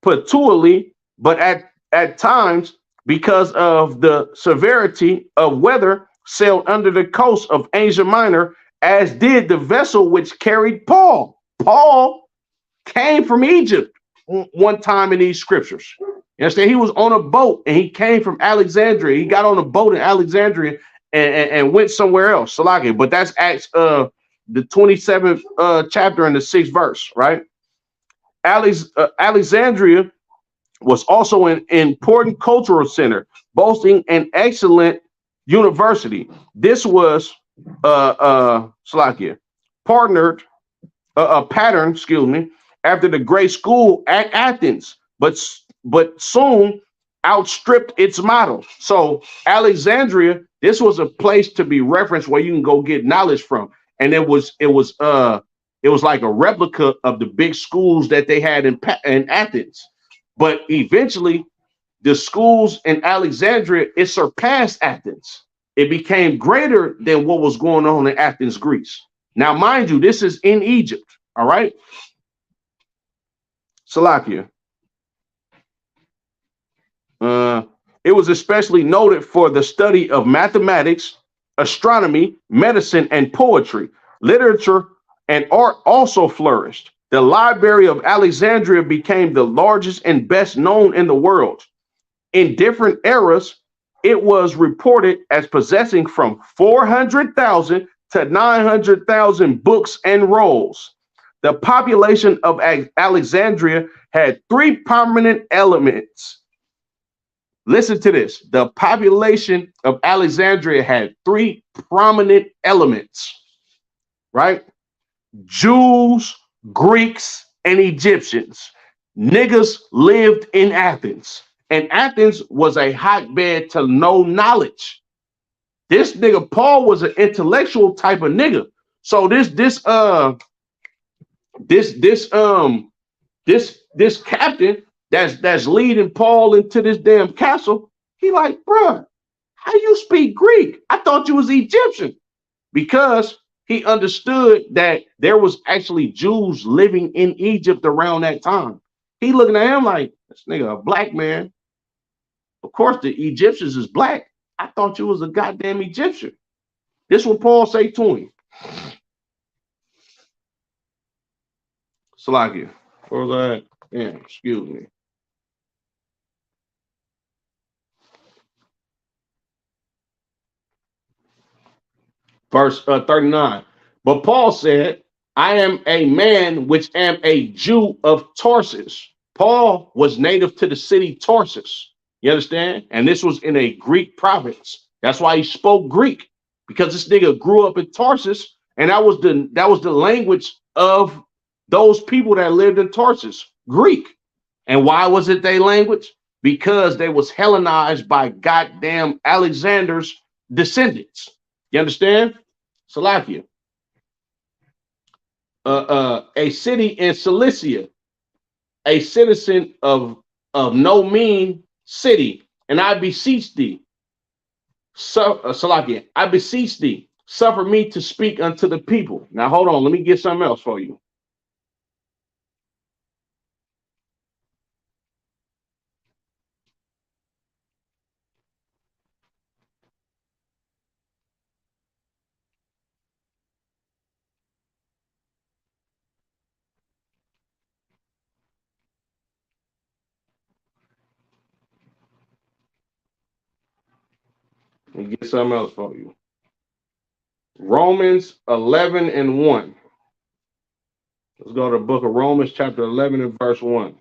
Puteoli, but at times, because of the severity of weather, sailed under the coast of Asia Minor, as did the vessel which carried Paul. Paul came from Egypt one time in these scriptures. You understand? He was on a boat and he came from Alexandria. He got on a boat in Alexandria and went somewhere else. Salaki. But that's Acts the 27th chapter and the 6th verse, right? Alexandria was also an important cultural center, boasting an excellent university. This was Salakia, partnered pattern, excuse me, after the great school at Athens, but soon outstripped its model. So Alexandria, this was a place to be referenced where you can go get knowledge from, and it was like a replica of the big schools that they had in Athens. But eventually, the schools in Alexandria, it surpassed Athens. It became greater than what was going on in Athens, Greece. Now, mind you, this is in Egypt, all right? Salakia. It was especially noted for the study of mathematics, astronomy, medicine, and poetry. Literature and art also flourished. The Library of Alexandria became the largest and best known in the world. In different eras, it was reported as possessing from 400,000 to 900,000 books and rolls. The population of Alexandria had three prominent elements. Listen to this. The population of Alexandria had three prominent elements, right? Jews, Greeks, and Egyptians. Niggas lived in Athens, and Athens was a hotbed to know knowledge. This nigga Paul was an intellectual type of nigga. So this captain that's leading Paul into this damn castle, he like, bruh, how you speak Greek? I thought you was Egyptian. Because he understood that there was actually Jews living in Egypt around that time. He looking at him like, this nigga a black man. Of course, the Egyptians is black. I thought you was a goddamn Egyptian. This what Paul say to him. Salakia. Where was that? Yeah, excuse me. Verse 39. But Paul said, I am a man which am a Jew of Tarsus. Paul was native to the city Tarsus. You understand? And this was in a Greek province. That's why he spoke Greek, because this nigga grew up in Tarsus, and that was the language of those people that lived in Tarsus, Greek. And why was it their language? Because they was Hellenized by goddamn Alexander's descendants. You understand? Salakia. A city in Cilicia, a citizen of no mean city, and I beseech thee, Salakia, I beseech thee, suffer me to speak unto the people. Now hold on, let me get something else for you. Let me get something else for you. Romans 11 and 1. Let's go to the book of Romans, chapter 11 and verse 1.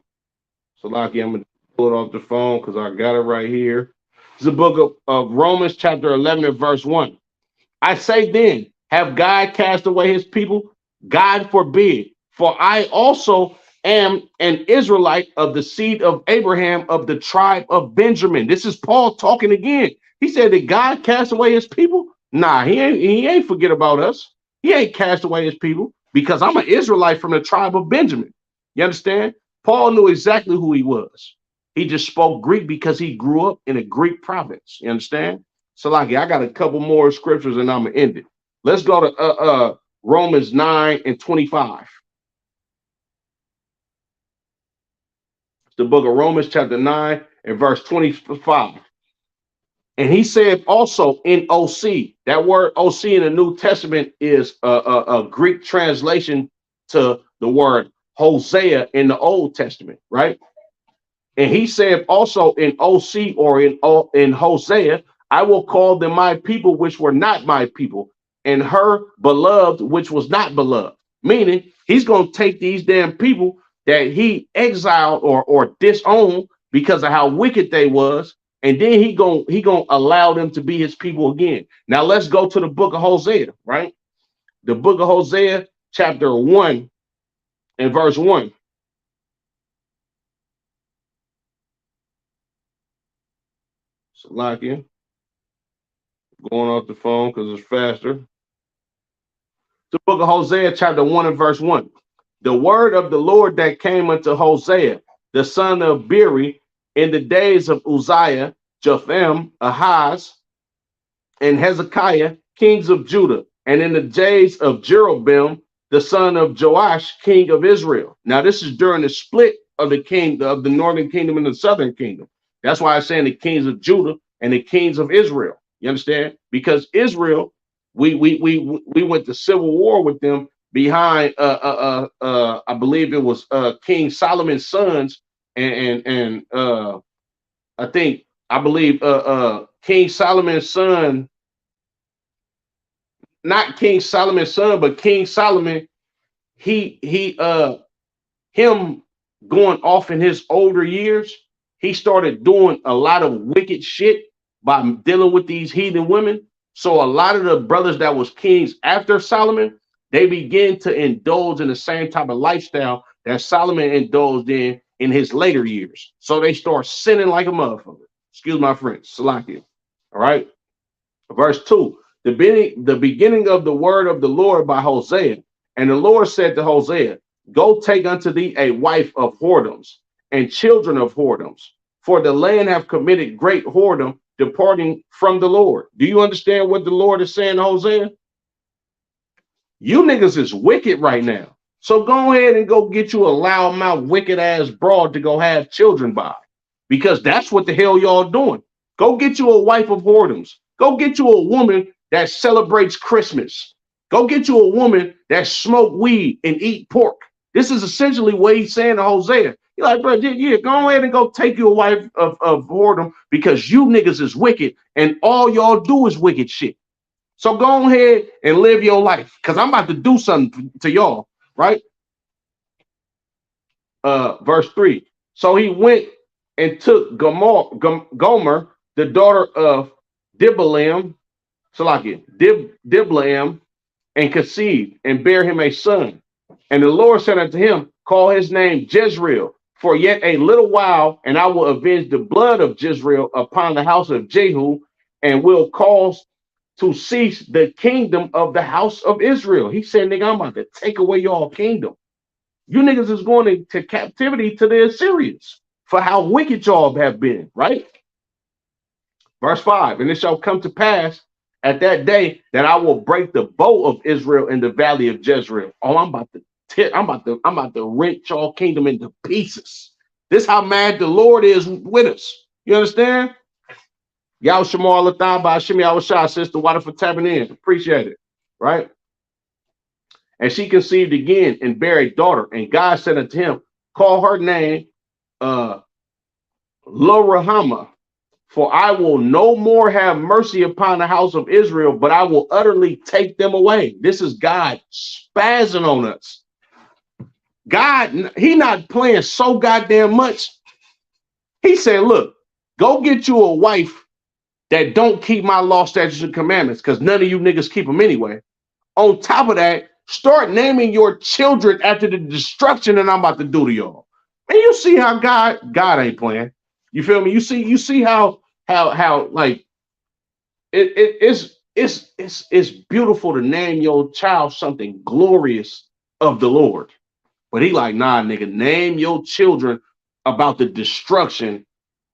So, Lockie, I'm going to pull it off the phone because I got it right here. It's the book of Romans, chapter 11, and verse 1. I say then, have God cast away his people? God forbid. For I also am an Israelite of the seed of Abraham of the tribe of Benjamin. This is Paul talking again. He said, did God cast away his people? Nah, he ain't forget about us. He ain't cast away his people because I'm an Israelite from the tribe of Benjamin. You understand? Paul knew exactly who he was. He just spoke Greek because he grew up in a Greek province. You understand? So, like, I got a couple more scriptures and I'm gonna end it. Let's go to Romans 9 and 25. The book of Romans, chapter 9 and verse 25. And he said also in OC, that word OC in the New Testament is a Greek translation to the word Hosea in the Old Testament, right? And he said also in OC or in Hosea, I will call them my people, which were not my people, and her beloved, which was not beloved. Meaning he's going to take these damn people that he exiled or disowned because of how wicked they was, and then he gonna allow them to be his people again. Now let's go to the book of Hosea, right? The book of Hosea, chapter 1 and verse 1. Salakia, going off the phone because it's faster. The book of Hosea, chapter 1 and verse 1. The word of the Lord that came unto Hosea, the son of Beeri, in the days of Uzziah, Jotham, Ahaz, and Hezekiah, kings of Judah, and in the days of Jeroboam, the son of Joash, king of Israel. Now, this is during the split of the of the northern kingdom and the southern kingdom. That's why I'm saying the kings of Judah and the kings of Israel. You understand? Because Israel, we went to civil war with them behind I believe it was King Solomon's sons and I believe King Solomon's son, not King Solomon's son, but King Solomon, him going off in his older years, he started doing a lot of wicked shit by dealing with these heathen women. So a lot of the brothers that was kings after Solomon, they began to indulge in the same type of lifestyle that Solomon indulged in his later years. So they start sinning like a motherfucker. Excuse my French, Salakia. All right. Verse 2. The beginning of the word of the Lord by Hosea. And the Lord said to Hosea, go take unto thee a wife of whoredoms and children of whoredoms, for the land have committed great whoredom, departing from the Lord. Do you understand what the Lord is saying to Hosea? You niggas is wicked right now. So go ahead and go get you a loudmouth, wicked ass broad to go have children by, because that's what the hell y'all doing. Go get you a wife of whoredoms. Go get you a woman that celebrates Christmas. Go get you a woman that smoke weed and eat pork. This is essentially what he's saying to Hosea. You're like, bro, yeah, go ahead and go take you a wife of whoredom because you niggas is wicked and all y'all do is wicked shit. So go ahead and live your life because I'm about to do something to y'all, right? Verse 3. So he went and took Gomer, the daughter of Diblaim, Diblaim, and conceived and bare him a son. And the Lord said unto him, call his name Jezreel, for yet a little while, and I will avenge the blood of Jezreel upon the house of Jehu, and will cause to cease the kingdom of the house of Israel. He said, nigga, I'm about to take away your kingdom. You niggas is going to captivity to the Assyrians for how wicked y'all have been, right? Verse 5, and it shall come to pass at that day that I will break the bow of Israel in the valley of Jezreel. Oh, I'm about to rent y'all kingdom into pieces. This how mad the Lord is with us. You understand? Y'all Shamal Latham by Shimmy Awashah, sister, water for tapping in. Appreciate it. Right? And she conceived again and bare a daughter. And God said unto him, call her name Lo-Ruhamah, for I will no more have mercy upon the house of Israel, but I will utterly take them away. This is God spazzing on us. God, he not playing so goddamn much. He said, look, go get you a wife that don't keep my law, statutes, and commandments, because none of you niggas keep them anyway. On top of that, start naming your children after the destruction that I'm about to do to y'all. And you see how God ain't playing. You feel me? You see how like it's beautiful to name your child something glorious of the Lord. But he like, nah, nigga, name your children about the destruction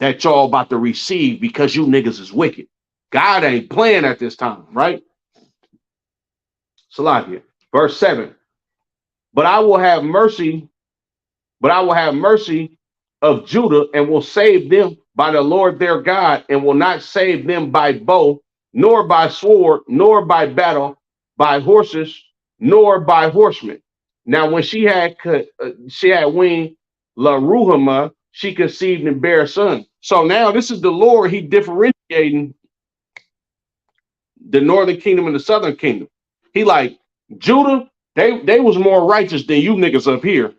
that y'all about to receive because you niggas is wicked. God ain't playing at this time, right? Salakia. Verse 7. But I will have mercy of Judah and will save them by the Lord their God, and will not save them by bow, nor by sword, nor by battle, by horses, nor by horsemen. Now, when she had weaned La Ruhama, she conceived and bare a son. So now this is the Lord. He differentiating the northern kingdom and the southern kingdom. He like Judah, they was more righteous than you niggas up here.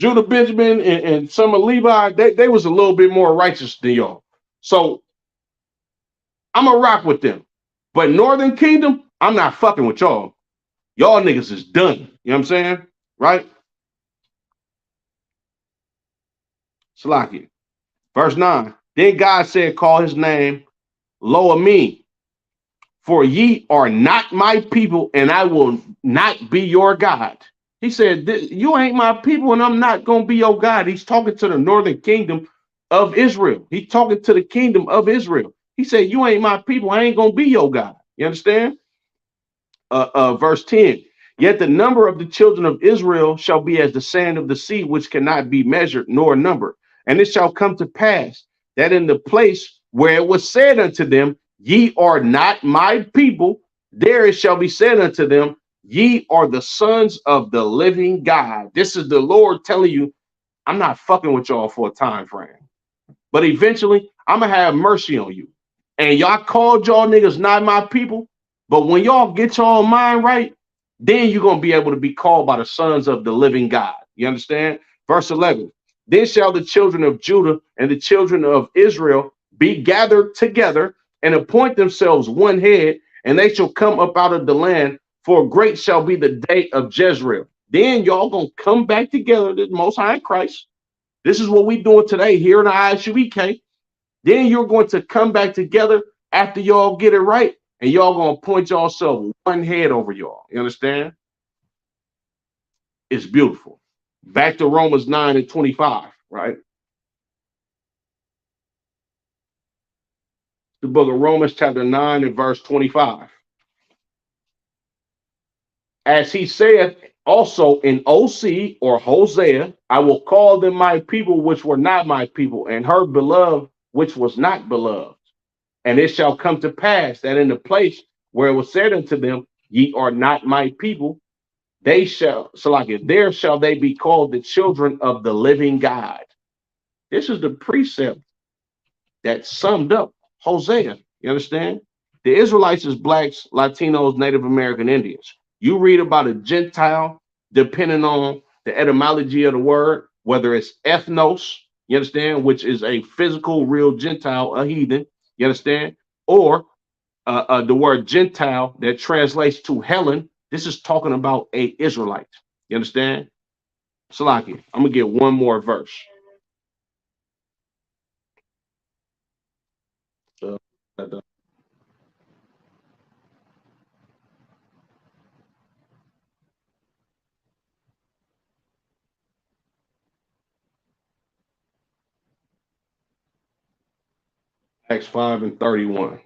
Judah, Benjamin, and some of Levi, they was a little bit more righteous than y'all. So I'm gonna rock with them. But Northern Kingdom, I'm not fucking with y'all. Y'all niggas is done. You know what I'm saying? Right? Salaki. Verse 9. Then God said, call his name Lo-Ammi, for ye are not my people, and I will not be your God. He said, you ain't my people, and I'm not going to be your God. He's talking to the northern kingdom of Israel. He's talking to the kingdom of Israel. He said, you ain't my people. I ain't going to be your God. You understand? Verse 10. Yet the number of the children of Israel shall be as the sand of the sea, which cannot be measured nor numbered. And it shall come to pass that in the place where it was said unto them, ye are not my people, there it shall be said unto them, ye are the sons of the living God. This is the Lord telling you, I'm not fucking with y'all for a time frame. But eventually, I'm going to have mercy on you. And y'all called y'all niggas not my people. But when y'all get y'all mind right, then you're going to be able to be called by the sons of the living God. You understand? Verse 11. Then shall the children of Judah and the children of Israel be gathered together and appoint themselves one head, and they shall come up out of the land, for great shall be the day of Jezreel. Then y'all gonna come back together, the Most High in Christ. This is what we doing today here in the Isupk. Then you're going to come back together after y'all get it right, and y'all gonna point yourself one head over y'all. You understand? It's beautiful. Back to Romans 9 and 25, right? The book of Romans chapter 9 and verse 25. As he saith also in OC or Hosea, I will call them my people which were not my people, and her beloved which was not beloved. And it shall come to pass that in the place where it was said unto them, ye are not my people, they shall, so like it, there shall they be called the children of the living God. This is the precept that summed up Hosea. You understand? The Israelites is blacks, Latinos, Native American Indians. You read about a Gentile, depending on the etymology of the word, whether it's ethnos, you understand, which is a physical, real Gentile, a heathen, you understand, or the word Gentile that translates to Helen. This is talking about a Israelite. You understand? Salaki, I'm gonna get one more verse. Acts 5 and 31.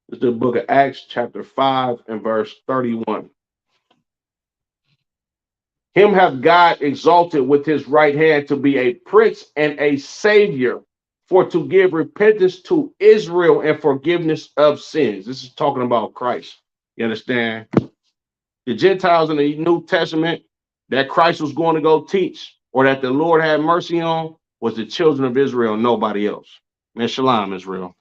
It's the book of Acts, chapter 5 and verse 31. Him hath God exalted with his right hand to be a prince and a savior, for to give repentance to Israel and forgiveness of sins. This is talking about Christ. You understand? The Gentiles in the New Testament that Christ was going to go teach, or that the Lord had mercy on, was the children of Israel, nobody else. Man, shalom, Israel.